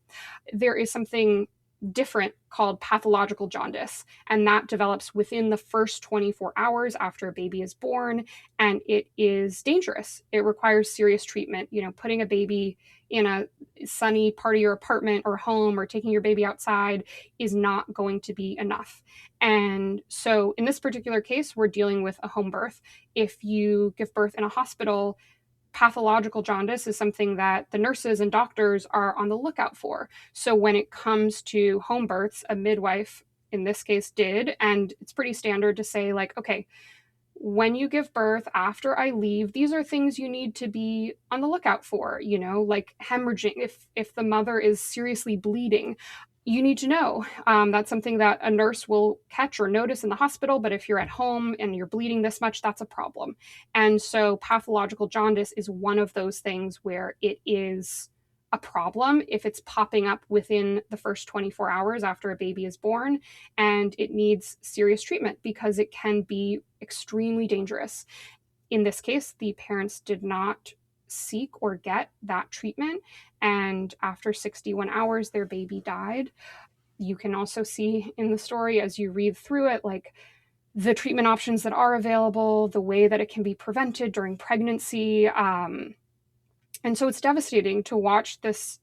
There is something different called pathological jaundice, and that develops within the first 24 hours after a baby is born, and it is dangerous. It requires serious treatment. Putting a baby in a sunny part of your apartment or home, or taking your baby outside, is not going to be enough. And so in this particular case, we're dealing with a home birth. If you give birth in a hospital, pathological jaundice is something that the nurses and doctors are on the lookout for. So when it comes to home births, a midwife in this case did, and it's pretty standard to say, like, okay, when you give birth after I leave, these are things you need to be on the lookout for, like hemorrhaging. If the mother is seriously bleeding, you need to know. That's something that a nurse will catch or notice in the hospital, but if you're at home and you're bleeding this much, that's a problem. And so pathological jaundice is one of those things where it is a problem if it's popping up within the first 24 hours after a baby is born, and it needs serious treatment because it can be extremely dangerous. In this case, the parents did not seek or get that treatment, and after 61 hours their baby died. You can also see in the story, as you read through it, like the treatment options that are available, the way that it can be prevented during pregnancy, and so it's devastating to watch this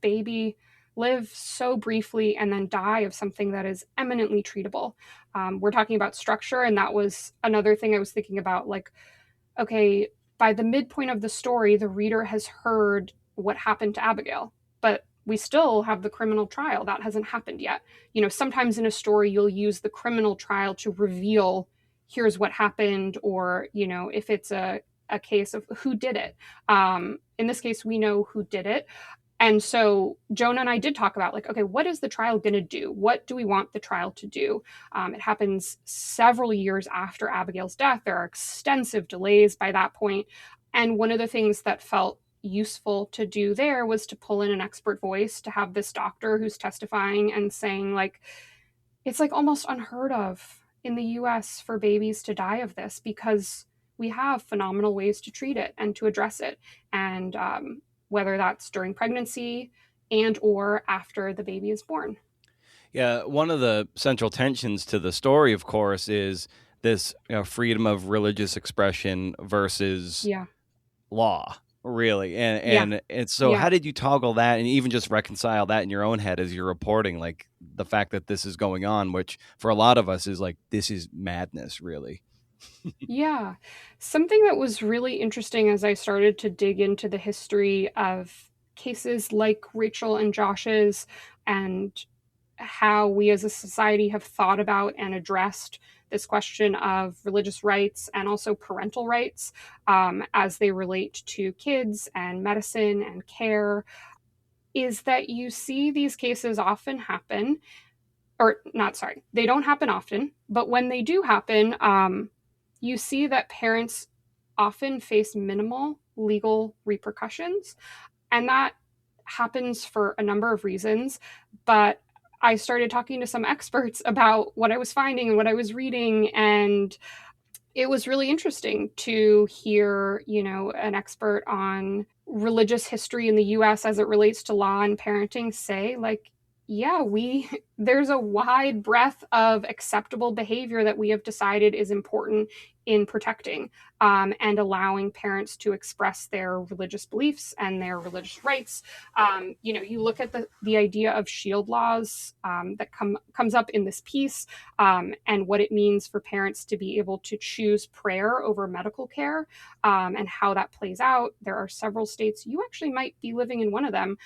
baby live so briefly and then die of something that is eminently treatable. We're talking about structure, and that was another thing I was thinking about, like, okay, by the midpoint of the story, the reader has heard what happened to Abigail, but we still have the criminal trial. That hasn't happened yet. Sometimes in a story, you'll use the criminal trial to reveal, here's what happened, or, if it's a case of who did it. In this case, we know who did it. And so Jonah and I did talk about, like, okay, what is the trial going to do? What do we want the trial to do? It happens several years after Abigail's death. There are extensive delays by that point. And one of the things that felt useful to do there was to pull in an expert voice, to have this doctor who's testifying and saying, like, it's like almost unheard of in the US for babies to die of this, because we have phenomenal ways to treat it and to address it. And whether that's during pregnancy and or after the baby is born. Yeah, one of the central tensions to the story, of course, is this freedom of religious expression versus law, really. And so how did you toggle that and even just reconcile that in your own head as you're reporting, like, the fact that this is going on, which for a lot of us is like, this is madness, really? Yeah. Something that was really interesting as I started to dig into the history of cases like Rachel and Josh's, and how we as a society have thought about and addressed this question of religious rights and also parental rights as they relate to kids and medicine and care. is that you see these cases often happen, or not, sorry, they don't happen often, but when they do happen, you see that parents often face minimal legal repercussions. And that happens for a number of reasons. But I started talking to some experts about what I was finding and what I was reading, and it was really interesting to hear, an expert on religious history in the US as it relates to law and parenting say, like, yeah, there's a wide breadth of acceptable behavior that we have decided is important in protecting and allowing parents to express their religious beliefs and their religious rights. You look at the idea of shield laws that comes up in this piece, and what it means for parents to be able to choose prayer over medical care, and how that plays out. There are several states, you actually might be living in one of them,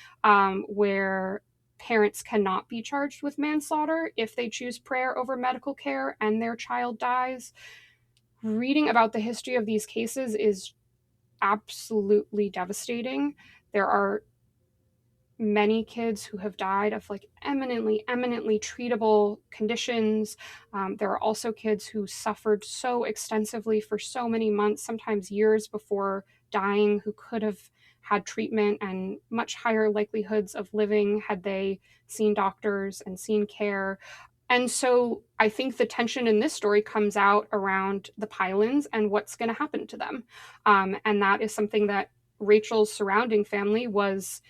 where parents cannot be charged with manslaughter if they choose prayer over medical care and their child dies. Reading about the history of these cases is absolutely devastating. There are many kids who have died of like eminently treatable conditions. There are also kids who suffered so extensively for so many months, sometimes years before dying, who could have had treatment and much higher likelihoods of living had they seen doctors and seen care. And so I think the tension in this story comes out around the Pylons and what's going to happen to them. And that is something that Rachel's surrounding family was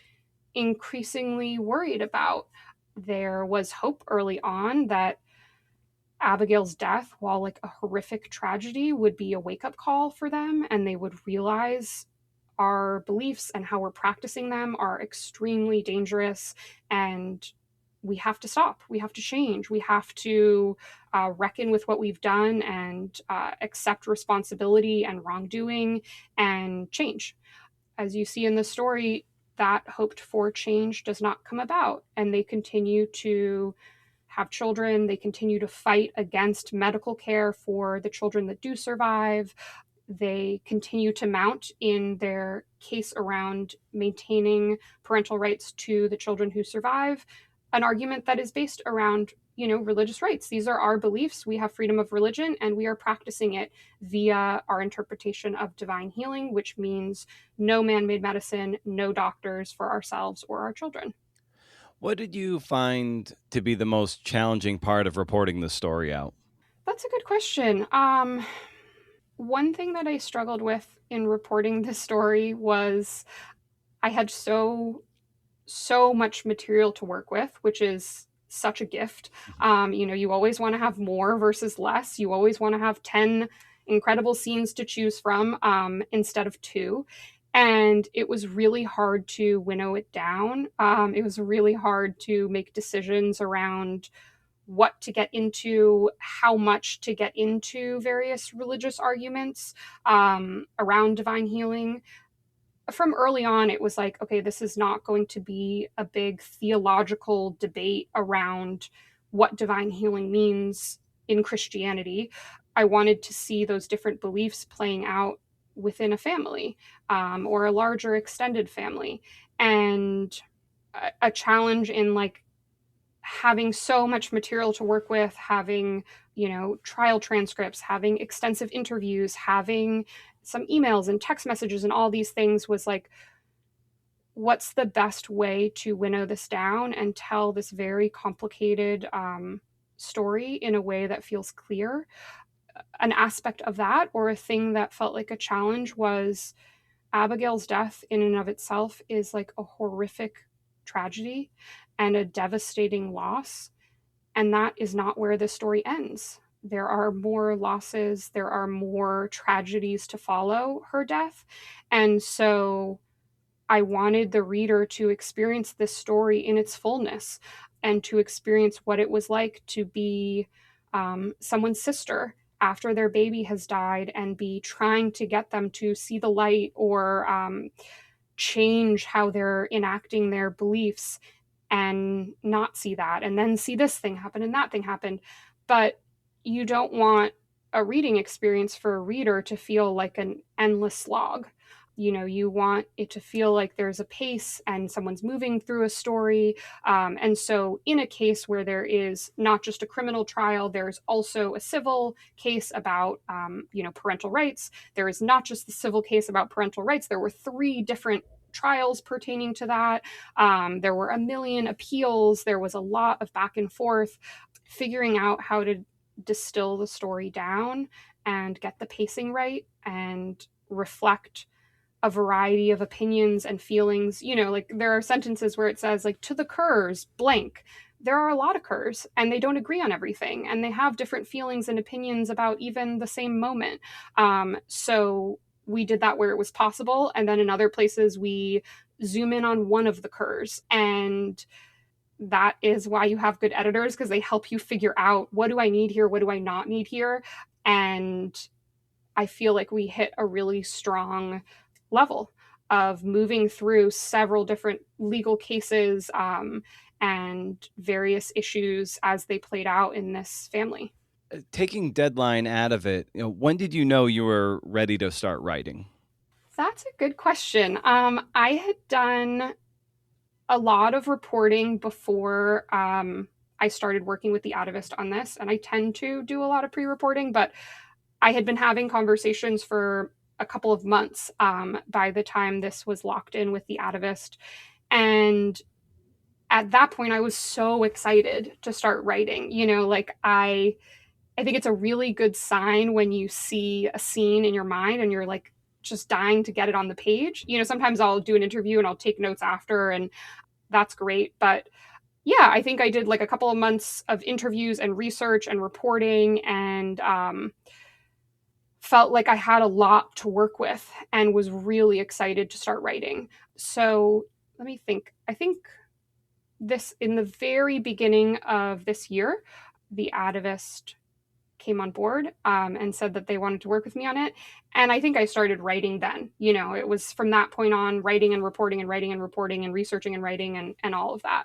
increasingly worried about. There was hope early on that Abigail's death, while like a horrific tragedy, would be a wake-up call for them, and they would realize our beliefs and how we're practicing them are extremely dangerous, and we have to stop. We have to change. We have to reckon with what we've done and accept responsibility and wrongdoing and change. As you see in the story, that hoped for change does not come about, and they continue to have children. They continue to fight against medical care for the children that do survive. They continue to mount in their case around maintaining parental rights to the children who survive, an argument that is based around, religious rights. These are our beliefs. We have freedom of religion, and we are practicing it via our interpretation of divine healing, which means no man-made medicine, no doctors for ourselves or our children. What did you find to be the most challenging part of reporting the story out? That's a good question. One thing that I struggled with in reporting this story was I had so much material to work with, which is such a gift. You always want to have more versus less. You always want to have 10 incredible scenes to choose from instead of 2. And it was really hard to winnow it down. It was really hard to make decisions around what to get into, how much to get into various religious arguments around divine healing. From early on, it was like, okay, this is not going to be a big theological debate around what divine healing means in Christianity. I wanted to see those different beliefs playing out within a family or a larger extended family. And a challenge in like having so much material to work with, having, trial transcripts, having extensive interviews, having some emails and text messages and all these things, was like, what's the best way to winnow this down and tell this very complicated story in a way that feels clear? An aspect of that, or a thing that felt like a challenge, was Abigail's death in and of itself is like a horrific tragedy and a devastating loss. And that is not where the story ends. There are more losses, there are more tragedies to follow her death. And so I wanted the reader to experience this story in its fullness and to experience what it was like to be someone's sister after their baby has died and be trying to get them to see the light or change how they're enacting their beliefs, and not see that, and then see this thing happen and that thing happen. But you don't want a reading experience for a reader to feel like an endless slog. You want it to feel like there's a pace and someone's moving through a story. And so in a case where there is not just a criminal trial, there's also a civil case about, parental rights. There is not just the civil case about parental rights. There were 3 different trials pertaining to that. There were a million appeals. There was a lot of back and forth, figuring out how to distill the story down and get the pacing right and reflect a variety of opinions and feelings. Like there are sentences where it says like, to the Kerrs blank. There are a lot of Kerrs and they don't agree on everything and they have different feelings and opinions about even the same moment. So we did that where it was possible. And then in other places we zoom in on one of the Kerrs, and that is why you have good editors, because they help you figure out, what do I need here? What do I not need here? And I feel like we hit a really strong level of moving through several different legal cases and various issues as they played out in this family. Taking deadline out of it, when did you know you were ready to start writing? That's a good question. I had done a lot of reporting before I started working with the Atavist on this, and I tend to do a lot of pre-reporting, but I had been having conversations for a couple of months by the time this was locked in with the Atavist. And at that point, I was so excited to start writing. I think it's a really good sign when you see a scene in your mind and you're like just dying to get it on the page. Sometimes I'll do an interview and I'll take notes after, and that's great. But yeah, I think I did like a couple of months of interviews and research and reporting, and felt like I had a lot to work with and was really excited to start writing. So let me think. I think this, in the very beginning of this year, the Atavist came on board and said that they wanted to work with me on it. And I think I started writing then. It was from that point on, writing and reporting and writing and reporting and researching and writing and all of that.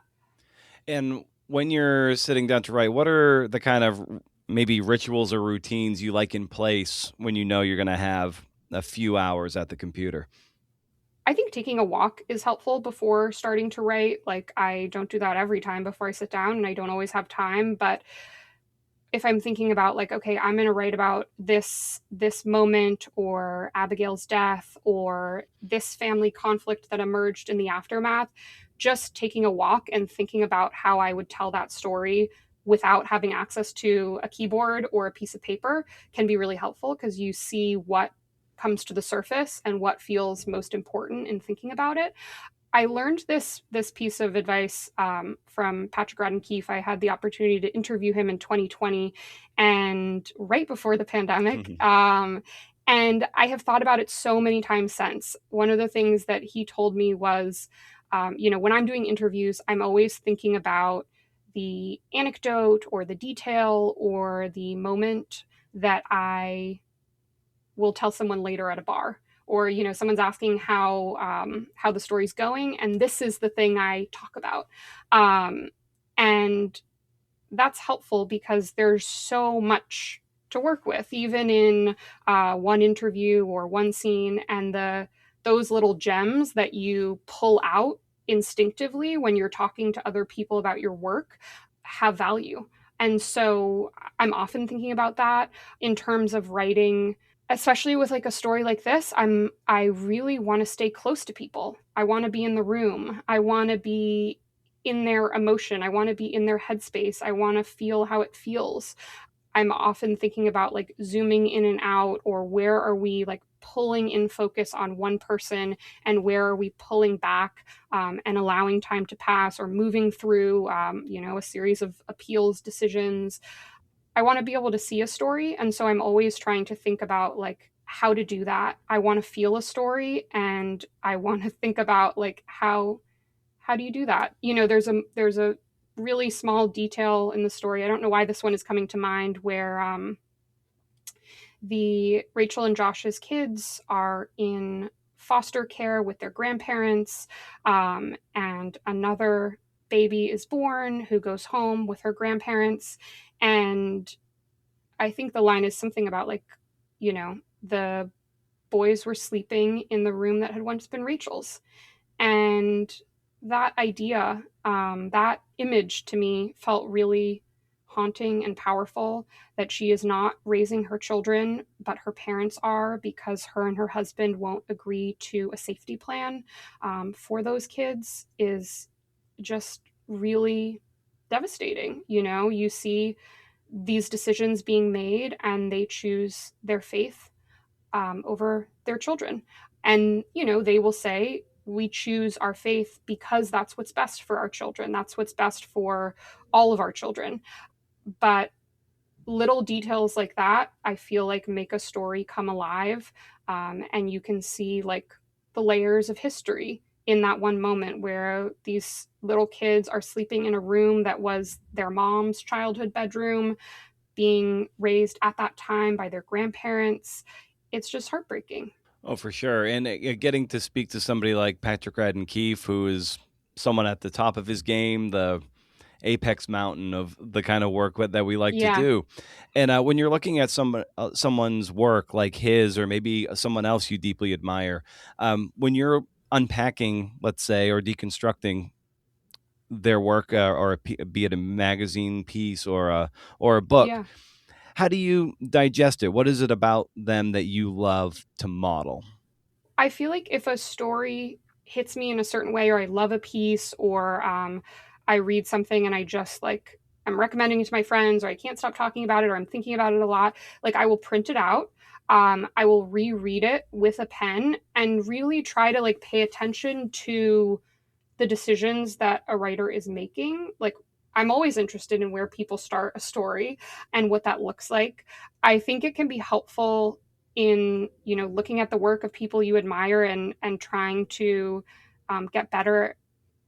And when you're sitting down to write, what are the kind of maybe rituals or routines you like in place when you know you're going to have a few hours at the computer? I think taking a walk is helpful before starting to write. Like, I don't do that every time before I sit down, and I don't always have time. But if I'm thinking about like, okay, I'm going to write about this moment, or Abigail's death, or this family conflict that emerged in the aftermath, just taking a walk and thinking about how I would tell that story without having access to a keyboard or a piece of paper can be really helpful, because you see what comes to the surface and what feels most important in thinking about it. I learned this piece of advice from Patrick Radden Keefe. I had the opportunity to interview him in 2020, and right before the pandemic. And I have thought about it so many times since. One of the things that he told me was, when I'm doing interviews, I'm always thinking about the anecdote or the detail or the moment that I will tell someone later at a bar, or someone's asking how the story's going, and this is the thing I talk about, and that's helpful because there's so much to work with, even in one interview or one scene, and those little gems that you pull out instinctively when you're talking to other people about your work have value. And so I'm often thinking about that in terms of writing. Especially with like a story like this, I really want to stay close to people. I want to be in the room. I want to be in their emotion. I want to be in their headspace. I want to feel how it feels. I'm often thinking about like zooming in and out, or where are we like pulling in focus on one person and where are we pulling back and allowing time to pass, or moving through, a series of appeals decisions. I want to be able to see a story. And so I'm always trying to think about like how to do that. I want to feel a story, and I want to think about like how do you do that? There's a really small detail in the story. I don't know why this one is coming to mind, where the Rachel and Josh's kids are in foster care with their grandparents, and another baby is born who goes home with her grandparents. And I think the line is something about like, the boys were sleeping in the room that had once been Rachel's. And that idea, that image to me felt really haunting and powerful, that she is not raising her children, but her parents are, because her and her husband won't agree to a safety plan for those kids, is just really devastating. You know, you see these decisions being made and they choose their faith over their children. And, you know, they will say, we choose our faith because that's what's best for our children. That's what's best for all of our children. But little details like that, I feel like, make a story come alive. And you can see like the layers of history in that one moment where these little kids are sleeping in a room that was their mom's childhood bedroom, being raised at that time by their grandparents. It's just heartbreaking. Oh, for sure. And getting to speak to somebody like Patrick Radden Keefe, who is someone at the top of his game, the apex mountain of the kind of work that we like to do. And when you're looking at someone's work like his, or maybe someone else you deeply admire, when you're unpacking, let's say, or deconstructing their work, or be it a magazine piece or a book, how do you digest it? What is it about them that you love to model? I feel like if a story hits me in a certain way, or I love a piece, or I read something and I just like, I'm recommending it to my friends, or I can't stop talking about it, or I'm thinking about it a lot, like I will print it out. I will reread it with a pen and really try to like pay attention to the decisions that a writer is making. Like, I'm always interested in where people start a story and what that looks like. I think it can be helpful in, you know, looking at the work of people you admire and trying to get better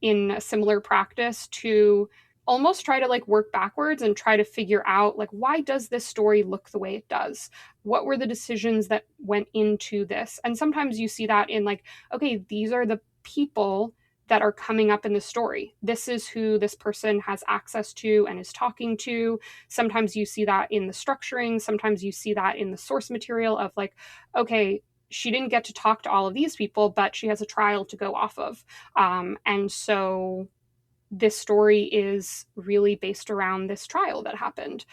in a similar practice, to almost try to like work backwards and try to figure out like, why does this story look the way it does? What were the decisions that went into this? And sometimes you see that in like, okay, these are the people that are coming up in the story. This is who this person has access to and is talking to. Sometimes you see that in the structuring. Sometimes you see that in the source material of like, okay, she didn't get to talk to all of these people, but she has a trial to go off of. And so this story is really based around this trial that happened.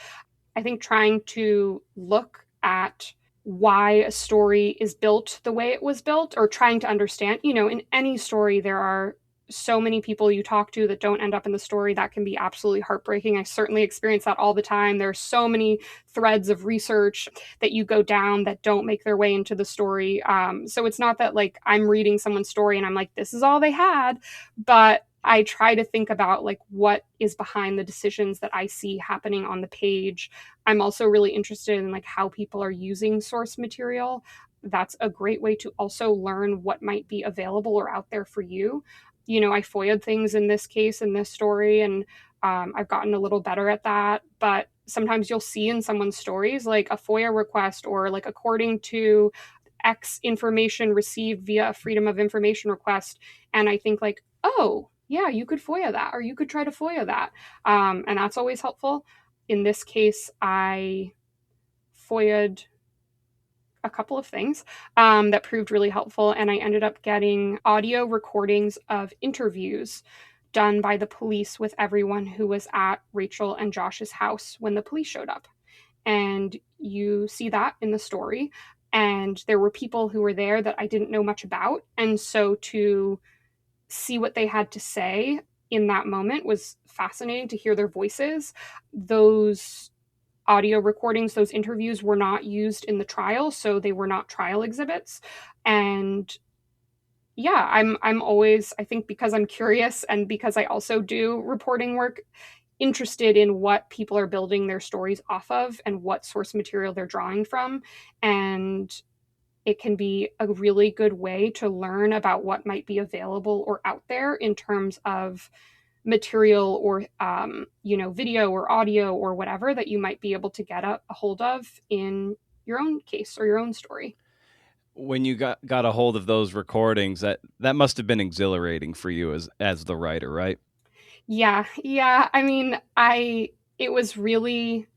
I think trying to look at why a story is built the way it was built, or trying to understand, you know, in any story, there are so many people you talk to that don't end up in the story. That can be absolutely heartbreaking. I certainly experience that all the time. There are so many threads of research that you go down that don't make their way into the story. So it's not that like I'm reading someone's story and I'm like, this is all they had, but I try to think about like what is behind the decisions that I see happening on the page. I'm also really interested in like how people are using source material. That's a great way to also learn what might be available or out there for you. You know, I FOIA'd things in this case, in this story, and I've gotten a little better at that. But sometimes you'll see in someone's stories like a FOIA request, or like according to X information received via a Freedom of Information request. And I think like, oh, yeah, you could FOIA that, or you could try to FOIA that. And that's always helpful. In this case, I FOIA'd a couple of things that proved really helpful. And I ended up getting audio recordings of interviews done by the police with everyone who was at Rachel and Josh's house when the police showed up. And you see that in the story. And there were people who were there that I didn't know much about. And so to see what they had to say in that moment was fascinating, to hear their voices. Those audio recordings, those interviews were not used in the trial, so they were not trial exhibits. And yeah, I'm always, I think because I'm curious and because I also do reporting work, interested in what people are building their stories off of and what source material they're drawing from. And it can be a really good way to learn about what might be available or out there in terms of material or video or audio or whatever that you might be able to get a hold of in your own case or your own story. When you got a hold of those recordings, that must have been exhilarating for you as the writer, right? Yeah. I mean, it was really,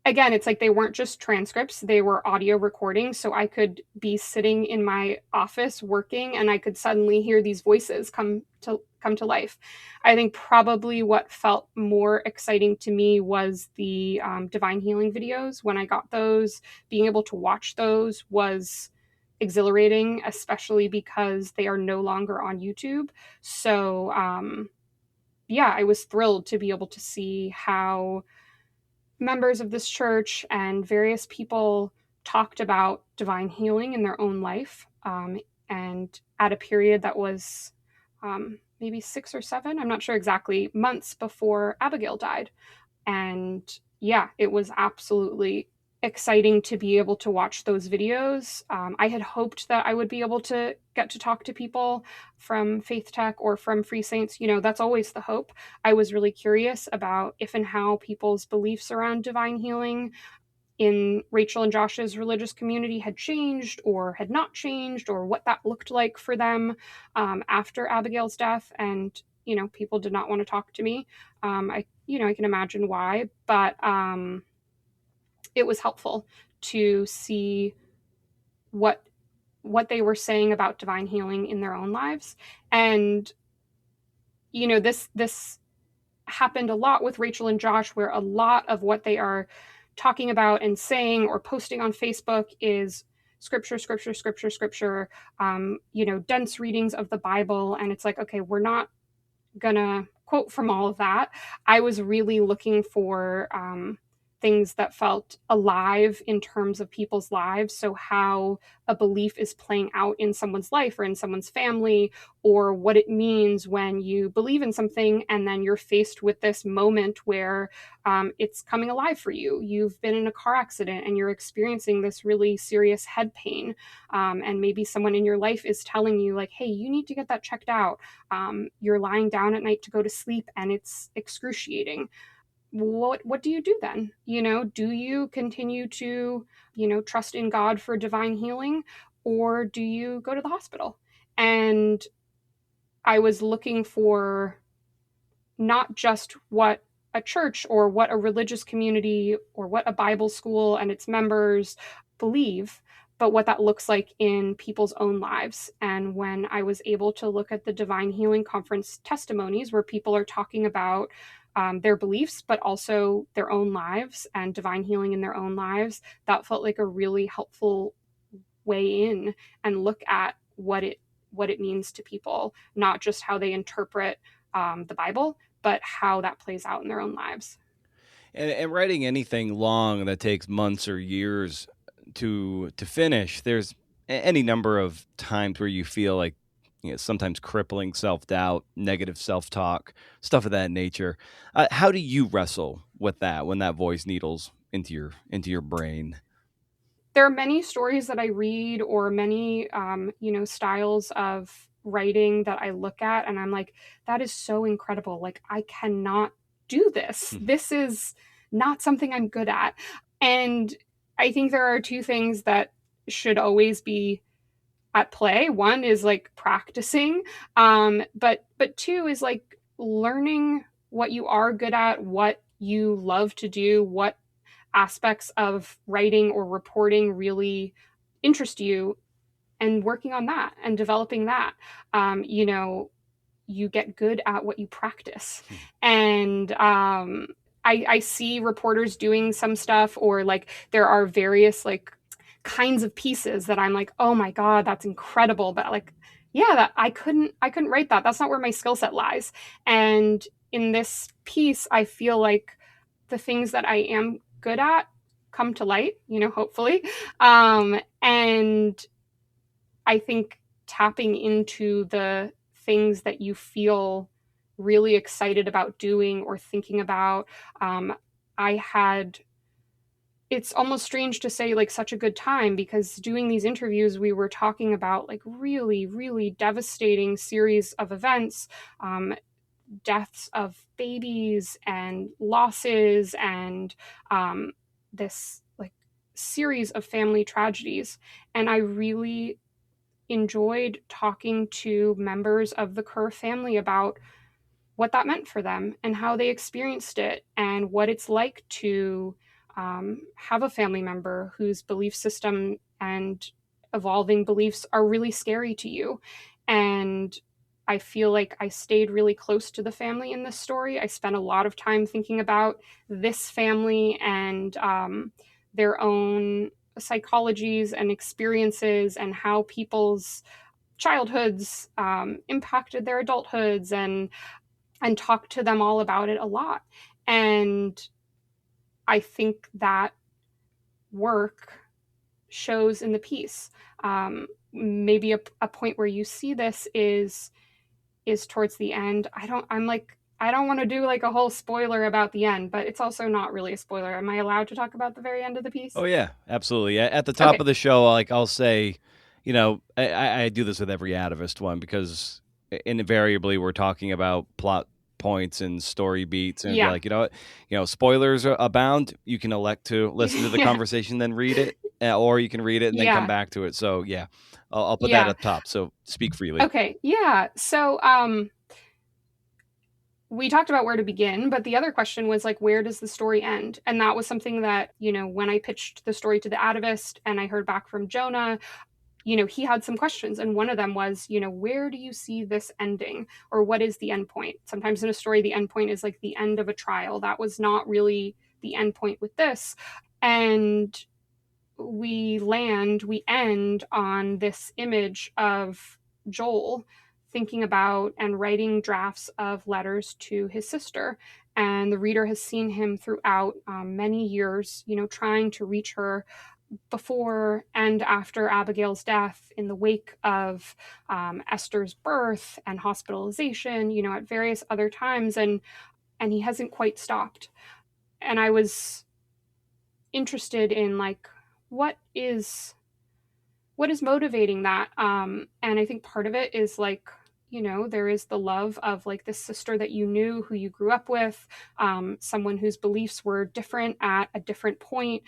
again, it's like they weren't just transcripts, they were audio recordings. So I could be sitting in my office working and I could suddenly hear these voices come to life. I think probably what felt more exciting to me was the divine healing videos. When I got those, being able to watch those was exhilarating, especially because they are no longer on YouTube. So yeah, I was thrilled to be able to see how members of this church and various people talked about divine healing in their own life, and at a period that was maybe 6 or 7, I'm not sure exactly, months before Abigail died. And yeah, it was absolutely exciting to be able to watch those videos. I had hoped that I would be able to get to talk to people from Faith Tech or from Free Saints. That's always the hope. I was really curious about if and how people's beliefs around divine healing in Rachel and Josh's religious community had changed or had not changed, or what that looked like for them after Abigail's death. And people did not want to talk to me. I can imagine why, but it was helpful to see what they were saying about divine healing in their own lives. And this happened a lot with Rachel and Josh, where a lot of what they are talking about and saying or posting on Facebook is scripture, scripture, scripture, scripture, dense readings of the Bible. And it's like, okay, we're not gonna quote from all of that. I was really looking for things that felt alive in terms of people's lives. So how a belief is playing out in someone's life or in someone's family, or what it means when you believe in something and then you're faced with this moment where it's coming alive for you. You've been in a car accident and you're experiencing this really serious head pain. And maybe someone in your life is telling you like, hey, you need to get that checked out. You're lying down at night to go to sleep and it's excruciating. What do you do then? Do you continue to, trust in God for divine healing, or do you go to the hospital? And I was looking for not just what a church or what a religious community or what a Bible school and its members believe, but what that looks like in people's own lives. And when I was able to look at the Divine Healing Conference testimonies, where people are talking about their beliefs, but also their own lives and divine healing in their own lives, that felt like a really helpful way in and look at what it means to people, not just how they interpret the Bible, but how that plays out in their own lives. And writing anything long that takes months or years to finish, there's any number of times where you feel like sometimes crippling self-doubt, negative self-talk, stuff of that nature. How do you wrestle with that when that voice needles into your brain? There are many stories that I read, or many styles of writing that I look at and I'm like, that is so incredible. Like, I cannot do this. This is not something I'm good at. And I think there are two things that should always be at play. One is like practicing, but two is like learning what you are good at, what you love to do, what aspects of writing or reporting really interest you, and working on that and developing that. You get good at what you practice. And I see reporters doing some stuff, or like there are various like kinds of pieces that I'm like, oh my God, that's incredible. But like, yeah, that I couldn't write that. That's not where my skill set lies. And in this piece, I feel like the things that I am good at come to light, hopefully. And I think tapping into the things that you feel really excited about doing or thinking about. It's almost strange to say like such a good time, because doing these interviews, we were talking about like really, really devastating series of events, deaths of babies and losses, and this like series of family tragedies. And I really enjoyed talking to members of the Kerr family about what that meant for them and how they experienced it, and what it's like to have a family member whose belief system and evolving beliefs are really scary to you. And I feel like I stayed really close to the family in this story. I spent a lot of time thinking about this family and their own psychologies and experiences and how people's childhoods impacted their adulthoods, and talked to them all about it a lot. And I think that work shows in the piece. Maybe a point where you see this is towards the end. I don't want to do like a whole spoiler about the end, but it's also not really a spoiler. Am I allowed to talk about the very end of the piece? Oh yeah, absolutely. At the top Okay. of the show, like I'll say, you know, I do this with every Atavist one because invariably we're talking about plot points and story beats, and Yeah. like, you know, spoilers abound. You can elect to listen to the Yeah. conversation, then read it, or you can read it and then Yeah. come back to it. So yeah, I'll put Yeah. that up top. So speak freely. Okay. Yeah. So we talked about where to begin, but the other question was like, where does the story end? And that was something that, you know, when I pitched the story to the Atavist and I heard back from Jonah, you know, he had some questions. And one of them was, you know, where do you see this ending? Or what is the end point? Sometimes in a story, the end point is like the end of a trial. That was not really the end point with this. And we end on this image of Joel thinking about and writing drafts of letters to his sister. And the reader has seen him throughout many years, you know, trying to reach her before and after Abigail's death, in the wake of Esther's birth and hospitalization, you know, at various other times. And he hasn't quite stopped. And I was interested in like, what is motivating that? And I think part of it is like, you know, there is the love of like this sister that you knew, who you grew up with, someone whose beliefs were different at a different point.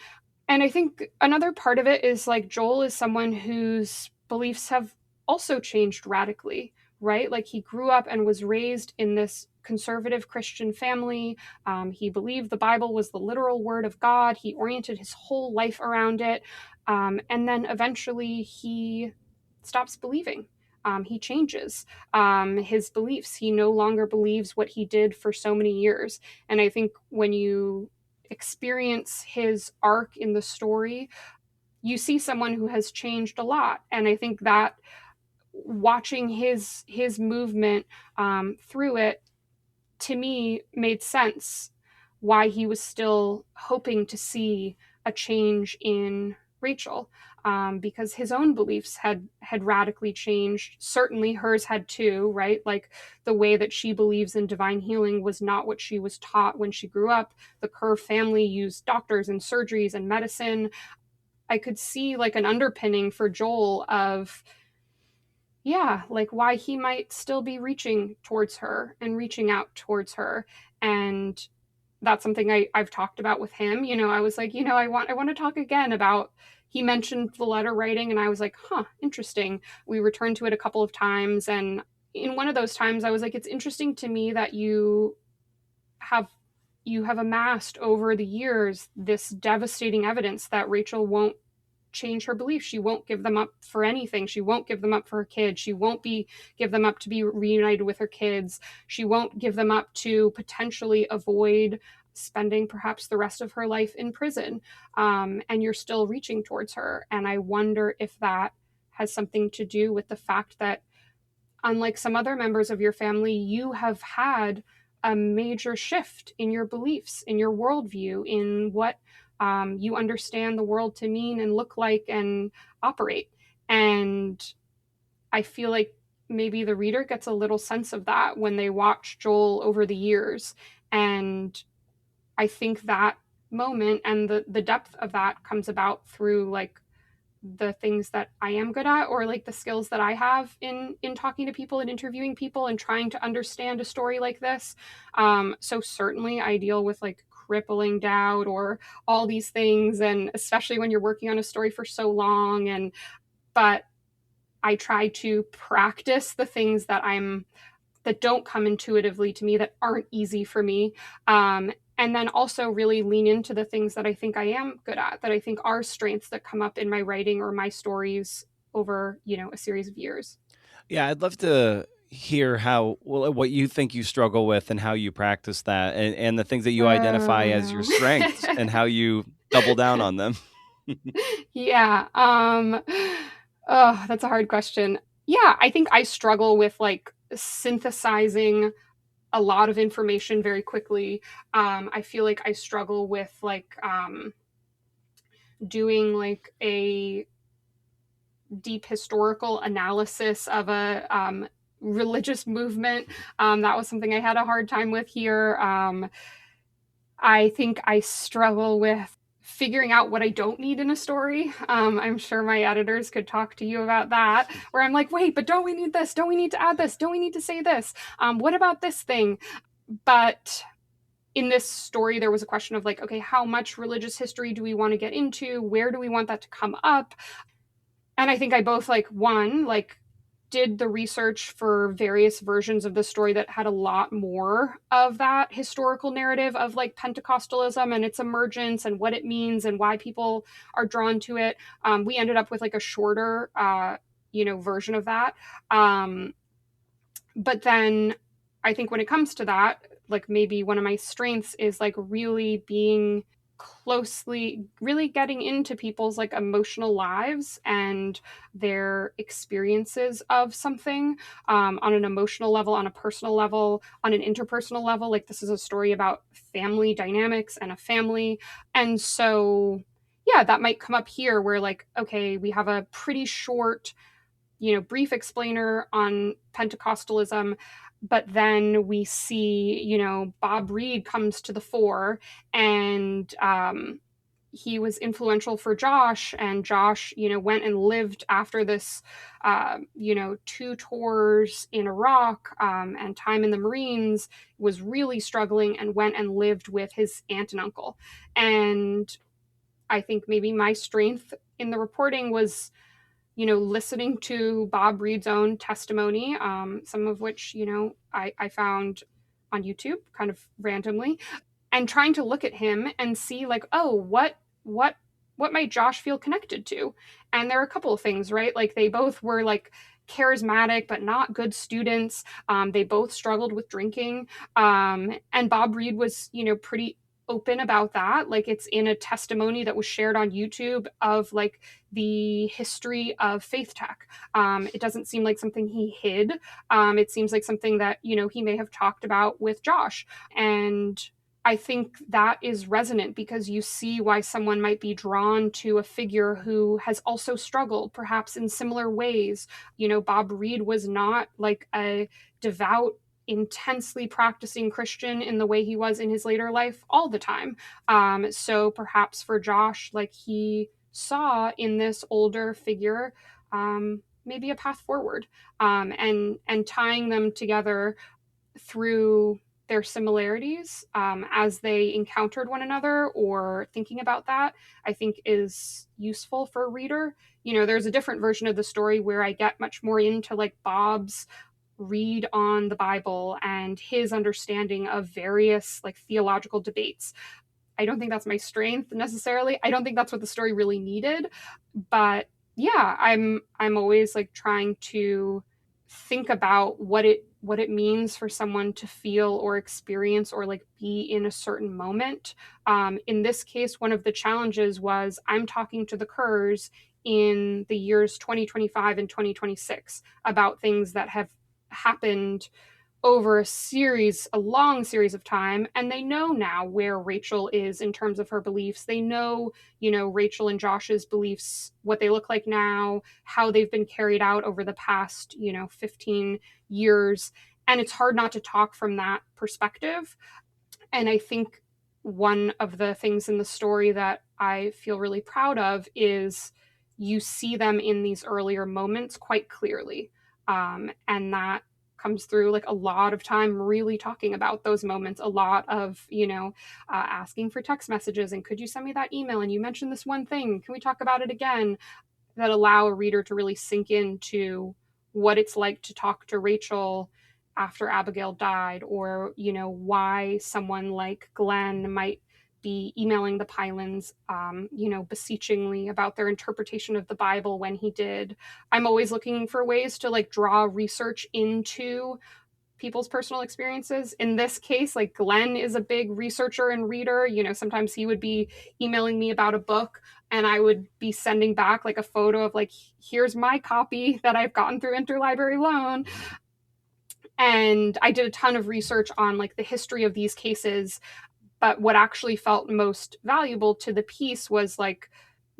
And I think another part of it is like Joel is someone whose beliefs have also changed radically, right? Like he grew up and was raised in this conservative Christian family. He believed the Bible was the literal word of God. He oriented his whole life around it. And then eventually he stops believing. He changes his beliefs. He no longer believes what he did for so many years. And I think when you experience his arc in the story, you see someone who has changed a lot. And I think that watching his movement through it, to me, made sense why he was still hoping to see a change in Rachel, because his own beliefs had radically changed. Certainly hers had too, right? Like the way that she believes in divine healing was not what she was taught when she grew up. The Kerr family used doctors and surgeries and medicine. I could see like an underpinning for Joel of, yeah, like why he might still be reaching towards her and reaching out towards her. And that's something I've talked about with him. You know, I was like, you know, I want to talk again about, he mentioned the letter writing, and I was like, huh, interesting. We returned to it a couple of times. And in one of those times, I was like, it's interesting to me that you have amassed over the years this devastating evidence that Rachel won't change her beliefs. She won't give them up for anything. She won't give them up for her kids. She won't give them up to be reunited with her kids. She won't give them up to potentially avoid spending perhaps the rest of her life in prison. And you're still reaching towards her. And I wonder if that has something to do with the fact that, unlike some other members of your family, you have had a major shift in your beliefs, in your worldview, in what you understand the world to mean and look like and operate. And I feel like maybe the reader gets a little sense of that when they watch Joel over the years. And I think that moment and the depth of that comes about through like the things that I am good at, or like the skills that I have in talking to people and interviewing people and trying to understand a story like this. So certainly I deal with like crippling doubt or all these things, and especially when you're working on a story for so long. But I try to practice the things that don't come intuitively to me, that aren't easy for me. and then also really lean into the things that I think I am good at, that I think are strengths that come up in my writing or my stories over, a series of years. Yeah, I'd love to hear what you think you struggle with and how you practice that, and the things that you identify as your strengths and how you double down on them. Yeah. Oh, that's a hard question. Yeah, I think I struggle with like synthesizing a lot of information very quickly. I feel like I struggle with like doing like a deep historical analysis of a religious movement. That was something I had a hard time with here. I think I struggle with figuring out what I don't need in a story. I'm sure my editors could talk to you about that, where I'm like, wait, but don't we need this? Don't we need to add this? Don't we need to say this? What about this thing? But in this story, there was a question of like, okay, how much religious history do we want to get into? Where do we want that to come up? And I think I both did the research for various versions of the story that had a lot more of that historical narrative of like Pentecostalism and its emergence and what it means and why people are drawn to it. We ended up with like a shorter, version of that. But then I think when it comes to that, like maybe one of my strengths is like really being really getting into people's like emotional lives and their experiences of something, on an emotional level, on a personal level, on an interpersonal level. Like this is a story about family dynamics and a family. And so, yeah, that might come up here where like, okay, we have a pretty short, brief explainer on Pentecostalism, but then we see, Bob Reed comes to the fore, and he was influential for Josh, and Josh, went and lived after this, 2 tours in Iraq, and time in the Marines, was really struggling and went and lived with his aunt and uncle. And I think maybe my strength in the reporting was, listening to Bob Reed's own testimony, some of which, I found on YouTube kind of randomly, and trying to look at him and see like, oh, what might Josh feel connected to? And there are a couple of things, right? Like they both were like charismatic but not good students. They both struggled with drinking. And Bob Reed was, pretty open about that. Like it's in a testimony that was shared on YouTube of like the history of faith tech. It doesn't seem like something he hid. It seems like something that, he may have talked about with Josh. And I think that is resonant because you see why someone might be drawn to a figure who has also struggled, perhaps in similar ways. Bob Reed was not like a devout, intensely practicing Christian in the way he was in his later life all the time. So perhaps for Josh, like he saw in this older figure, maybe a path forward, and tying them together through their similarities, as they encountered one another or thinking about that, I think is useful for a reader. There's a different version of the story where I get much more into like Bob's read on the Bible and his understanding of various like theological debates. I don't think that's my strength necessarily. I don't think that's what the story really needed, but yeah, I'm always like trying to think about what it means for someone to feel or experience or like be in a certain moment. In this case, one of the challenges was I'm talking to the Kerrs in the years 2025 and 2026 about things that have happened over a long series of time, and they know now where Rachel is in terms of her beliefs. They know, Rachel and Josh's beliefs, what they look like now, how they've been carried out over the past, 15 years. And it's hard not to talk from that perspective. And I think one of the things in the story that I feel really proud of is you see them in these earlier moments quite clearly. And that comes through like a lot of time really talking about those moments, a lot of, asking for text messages and could you send me that email? And you mentioned this one thing, can we talk about it again? That allow a reader to really sink into what it's like to talk to Rachel after Abigail died, or, why someone like Glenn might be emailing the Pylons, beseechingly about their interpretation of the Bible when he did. I'm always looking for ways to like draw research into people's personal experiences. In this case, like Glenn is a big researcher and reader. Sometimes he would be emailing me about a book and I would be sending back like a photo of like, here's my copy that I've gotten through interlibrary loan. And I did a ton of research on like the history of these cases. But what actually felt most valuable to the piece was like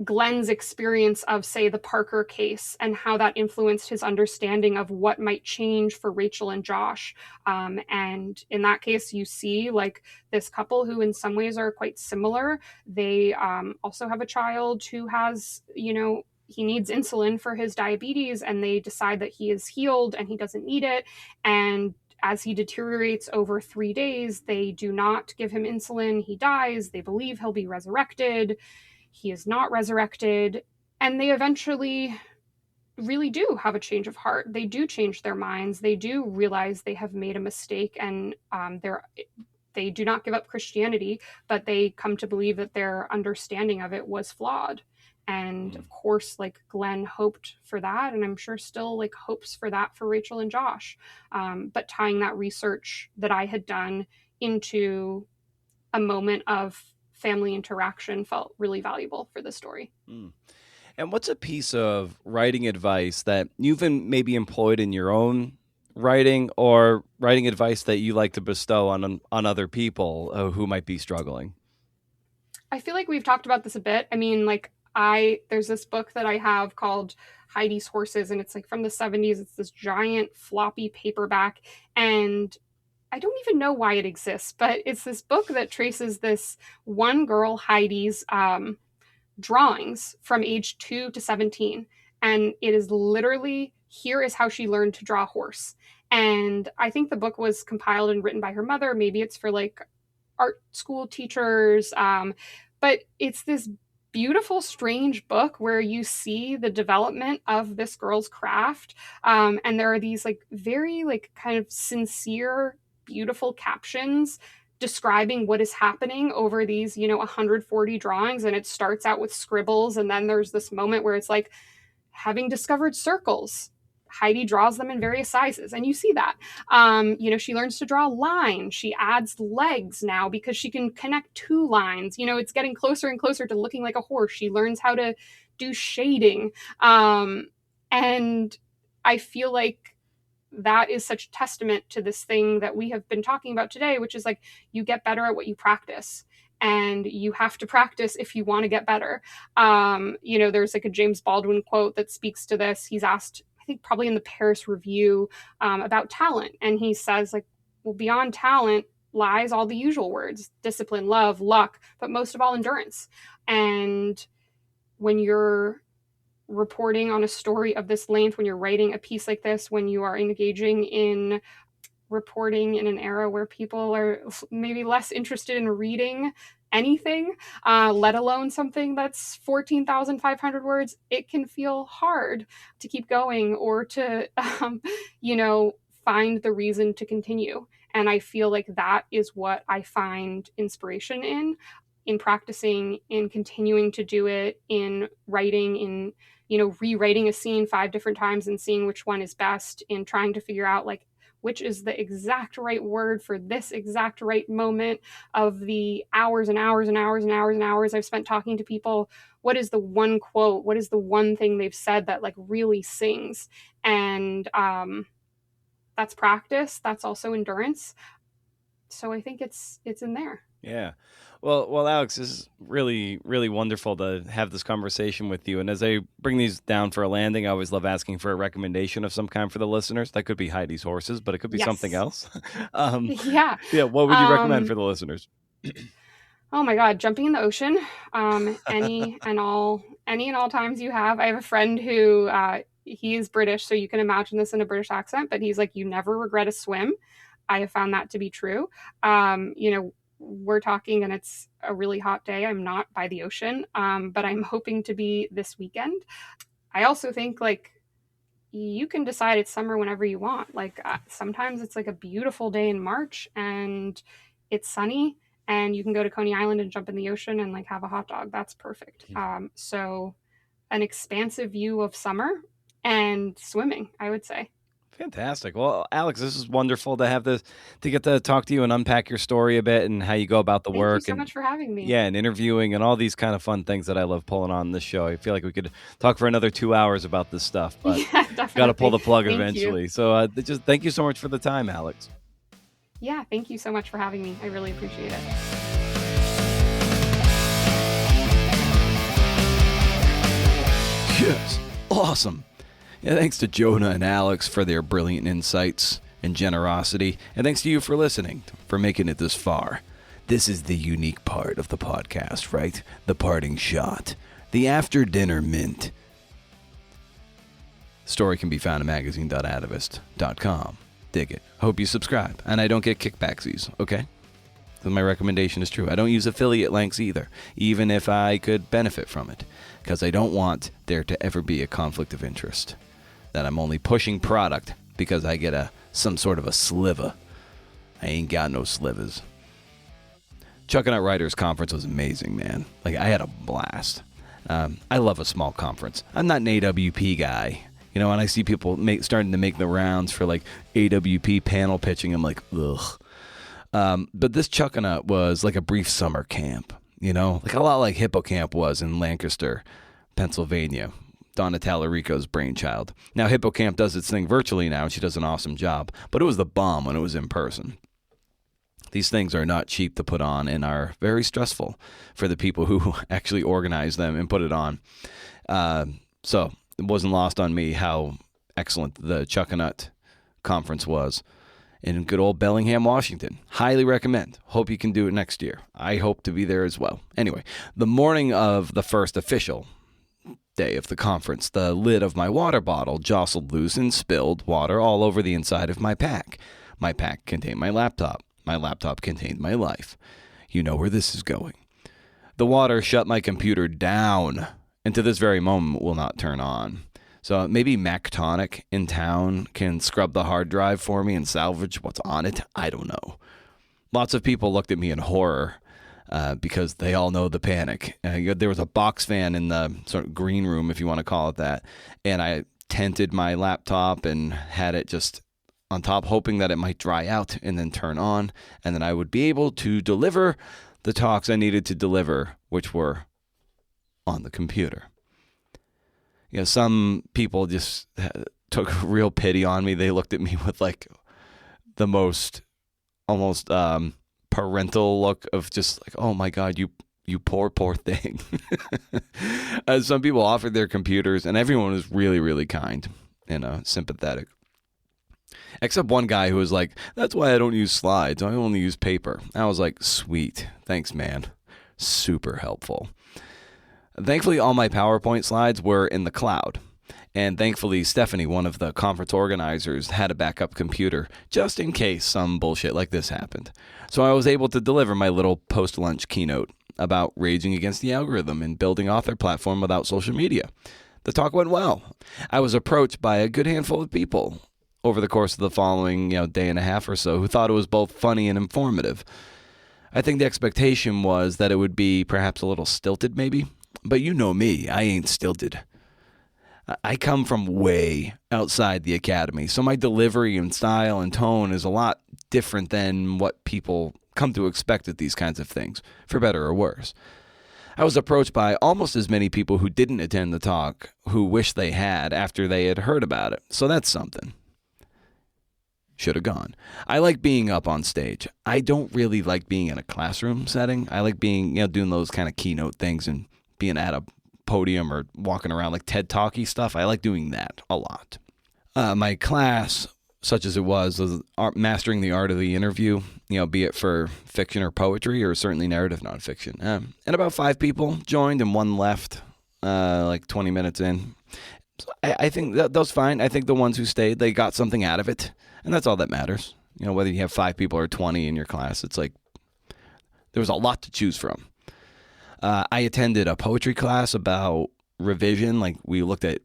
Glenn's experience of, say, the Parker case and how that influenced his understanding of what might change for Rachel and Josh. And in that case, you see like this couple who in some ways are quite similar. They also have a child who has, he needs insulin for his diabetes, and they decide that he is healed and he doesn't need it. And as he deteriorates over 3 days, they do not give him insulin. He dies. They believe he'll be resurrected. He is not resurrected. And they eventually really do have a change of heart. They do change their minds. They do realize they have made a mistake, and they do not give up Christianity, but they come to believe that their understanding of it was flawed. And of course, like Glenn hoped for that, and I'm sure still like hopes for that for Rachel and Josh. But tying that research that I had done into a moment of family interaction felt really valuable for the story. And what's a piece of writing advice that you've maybe employed in your own writing, or writing advice that you like to bestow on other people who might be struggling? I feel like we've talked about this a bit. I mean, like there's this book that I have called Heidi's Horses, and it's like from the 70s. It's this giant floppy paperback, and I don't even know why it exists, but it's this book that traces this one girl, Heidi's drawings from age 2 to 17. And it is literally, here is how she learned to draw a horse. And I think the book was compiled and written by her mother. Maybe it's for like art school teachers. But it's this beautiful, strange book where you see the development of this girl's craft. And there are these like very like kind of sincere, beautiful captions describing what is happening over these, 140 drawings. And it starts out with scribbles. And then there's this moment where it's like, having discovered circles, Heidi draws them in various sizes, and you see that. She learns to draw a line. She adds legs now because she can connect 2 lines. It's getting closer and closer to looking like a horse. She learns how to do shading. And I feel like that is such a testament to this thing that we have been talking about today, which is like, you get better at what you practice. And you have to practice if you want to get better. There's like a James Baldwin quote that speaks to this. He's asked, I think probably in the Paris Review, about talent. And he says like, well, beyond talent lies all the usual words: discipline, love, luck, but most of all, endurance. And when you're reporting on a story of this length, when you're writing a piece like this, when you are engaging in reporting in an era where people are maybe less interested in reading anything, let alone something that's 14,500 words, it can feel hard to keep going or to, find the reason to continue. And I feel like that is what I find inspiration in practicing, in continuing to do it, in writing, in, rewriting a scene 5 different times and seeing which one is best, in trying to figure out like, which is the exact right word for this exact right moment of the hours and hours and hours and hours and hours I've spent talking to people. What is the one quote? What is the one thing they've said that like really sings? And that's practice. That's also endurance. So I think it's in there. Yeah. Well, Alex, this is really, really wonderful to have this conversation with you. And as I bring these down for a landing, I always love asking for a recommendation of some kind for the listeners. That could be Heidi's Horses, but it could be something else. Yeah. What would you recommend for the listeners? Oh my God, jumping in the ocean. Any and all times you have. I have a friend who he is British, so you can imagine this in a British accent, but he's like, you never regret a swim. I have found that to be true. We're talking and it's a really hot day. I'm not by the ocean, but I'm hoping to be this weekend. I also think like you can decide it's summer whenever you want. Like sometimes it's like a beautiful day in March and it's sunny and you can go to Coney Island and jump in the ocean and like have a hot dog. That's perfect. So an expansive view of summer and swimming, I would say. Fantastic. Well, Alex, this is wonderful to get to talk to you and unpack your story a bit and how you go about the work. Thank you so much for having me. Yeah, and interviewing and all these kind of fun things that I love pulling on this show. I feel like we could talk for another 2 hours about this stuff, but yeah, definitely. got to pull the plug Thank eventually. You. So just thank you so much for the time, Alex. Yeah, thank you so much for having me. I really appreciate it. Yes, awesome. Yeah, thanks to Jonah and Alex for their brilliant insights and generosity. And thanks to you for listening, for making it this far. This is the unique part of the podcast, right? The parting shot. The after dinner mint. Story can be found at magazine.atavist.com. Dig it. Hope you subscribe. And I don't get kickbacksies, okay? So my recommendation is true. I don't use affiliate links either, even if I could benefit from it, because I don't want there to ever be a conflict of interest. That I'm only pushing product because I get some sort of a sliver. I ain't got no slivers. Chucking Writers Conference was amazing, man. Like, I had a blast. I love a small conference. I'm not an AWP guy. You know, when I see people starting to make the rounds for, like, AWP panel pitching, I'm like, ugh. But this Chuckanut was like a brief summer camp, you know? Like a lot like Hippocamp was in Lancaster, Pennsylvania. Donna Tallarico's brainchild. Now, Hippocamp does its thing virtually now, and she does an awesome job. But it was the bomb when it was in person. These things are not cheap to put on and are very stressful for the people who actually organize them and put it on. So it wasn't lost on me how excellent the Chuckanut conference was in good old Bellingham, Washington. Highly recommend. Hope you can do it next year. I hope to be there as well. Anyway, the morning of the first official day of the conference, the lid of my water bottle jostled loose and spilled water all over the inside of my pack. My pack contained my laptop. My laptop contained my life. You know where this is going. The water shut my computer down, and to this very moment will not turn on. So maybe Mactonic in town can scrub the hard drive for me and salvage what's on it. I don't know. Lots of people looked at me in horror because they all know the panic. There was a box fan in the sort of green room, if you want to call it that, and I tented my laptop and had it just on top, hoping that it might dry out and then turn on, and then I would be able to deliver the talks I needed to deliver, which were on the computer. You know, some people just took real pity on me. They looked at me with like the most almost parental look of just like, oh my God, you poor thing. Some people offered their computers, and everyone was really, really kind and sympathetic. Except one guy who was like, that's why I don't use slides. I only use paper. I was like, sweet. Thanks, man. Super helpful. Thankfully, all my PowerPoint slides were in the cloud. And thankfully, Stephanie, one of the conference organizers, had a backup computer just in case some bullshit like this happened. So I was able to deliver my little post-lunch keynote about raging against the algorithm and building author platform without social media. The talk went well. I was approached by a good handful of people over the course of the following day and a half or so who thought it was both funny and informative. I think the expectation was that it would be perhaps a little stilted maybe, but you know me, I ain't stilted. I come from way outside the academy, so my delivery and style and tone is a lot different than what people come to expect at these kinds of things, for better or worse. I was approached by almost as many people who didn't attend the talk who wish they had after they had heard about it, so that's something. Should have gone. I like being up on stage. I don't really like being in a classroom setting. I like being, doing those kind of keynote things and being at a podium or walking around like TED Talky stuff. I like doing that a lot. My class, such as it was mastering the art of the interview, be it for fiction or poetry or certainly narrative nonfiction. And about 5 people joined and 1 left like 20 minutes in. So I think that was fine. I think the ones who stayed, they got something out of it. And that's all that matters. Whether you have 5 people or 20 in your class, it's like there was a lot to choose from. I attended a poetry class about revision. Like we looked at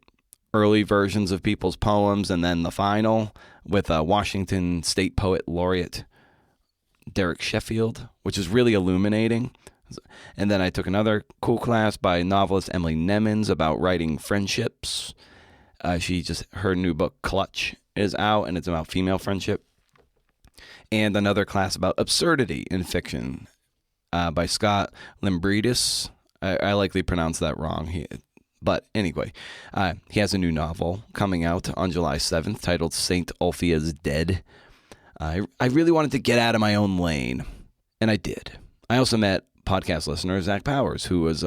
early versions of people's poems, and then the final with Washington State Poet Laureate Derek Sheffield, which is really illuminating. And then I took another cool class by novelist Emily Nemens about writing friendships. Her new book Clutch is out, and it's about female friendship. And another class about absurdity in fiction by Scott Limbridis. I likely pronounced that wrong. But anyway, he has a new novel coming out on July 7th titled St. Ulfia's Dead. I really wanted to get out of my own lane, and I did. I also met podcast listener Zach Powers, who was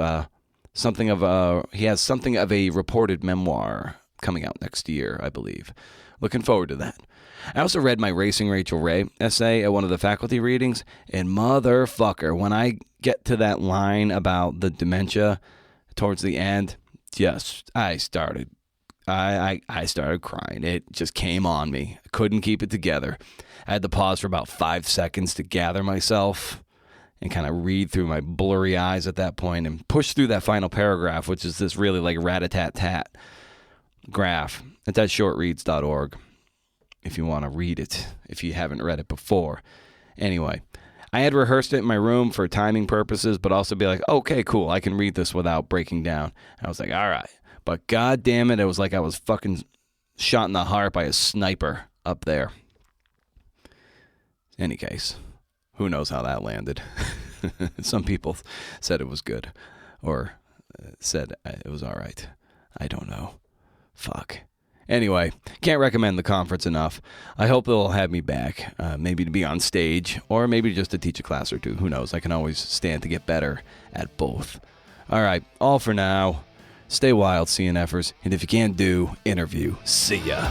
something of a reported memoir coming out next year, I believe. Looking forward to that. I also read my Racing Rachel Ray essay at one of the faculty readings, and motherfucker, when I get to that line about the dementia towards the end, I started crying. It just came on me. I couldn't keep it together. I had to pause for about 5 seconds to gather myself and kind of read through my blurry eyes at that point and push through that final paragraph, which is this really like rat-a-tat-tat graph. It's at shortreads.org if you want to read it, if you haven't read it before. Anyway, I had rehearsed it in my room for timing purposes, but also be like, okay, cool, I can read this without breaking down. I was like, all right. But god damn it, it was like I was fucking shot in the heart by a sniper up there. Any case, who knows how that landed. Some people said it was good, or said it was all right. I don't know. Fuck. Anyway, can't recommend the conference enough. I hope they'll have me back, maybe to be on stage, or maybe just to teach a class or two. Who knows? I can always stand to get better at both. All right, all for now. Stay wild, CNFers, and if you can't do, interview. See ya.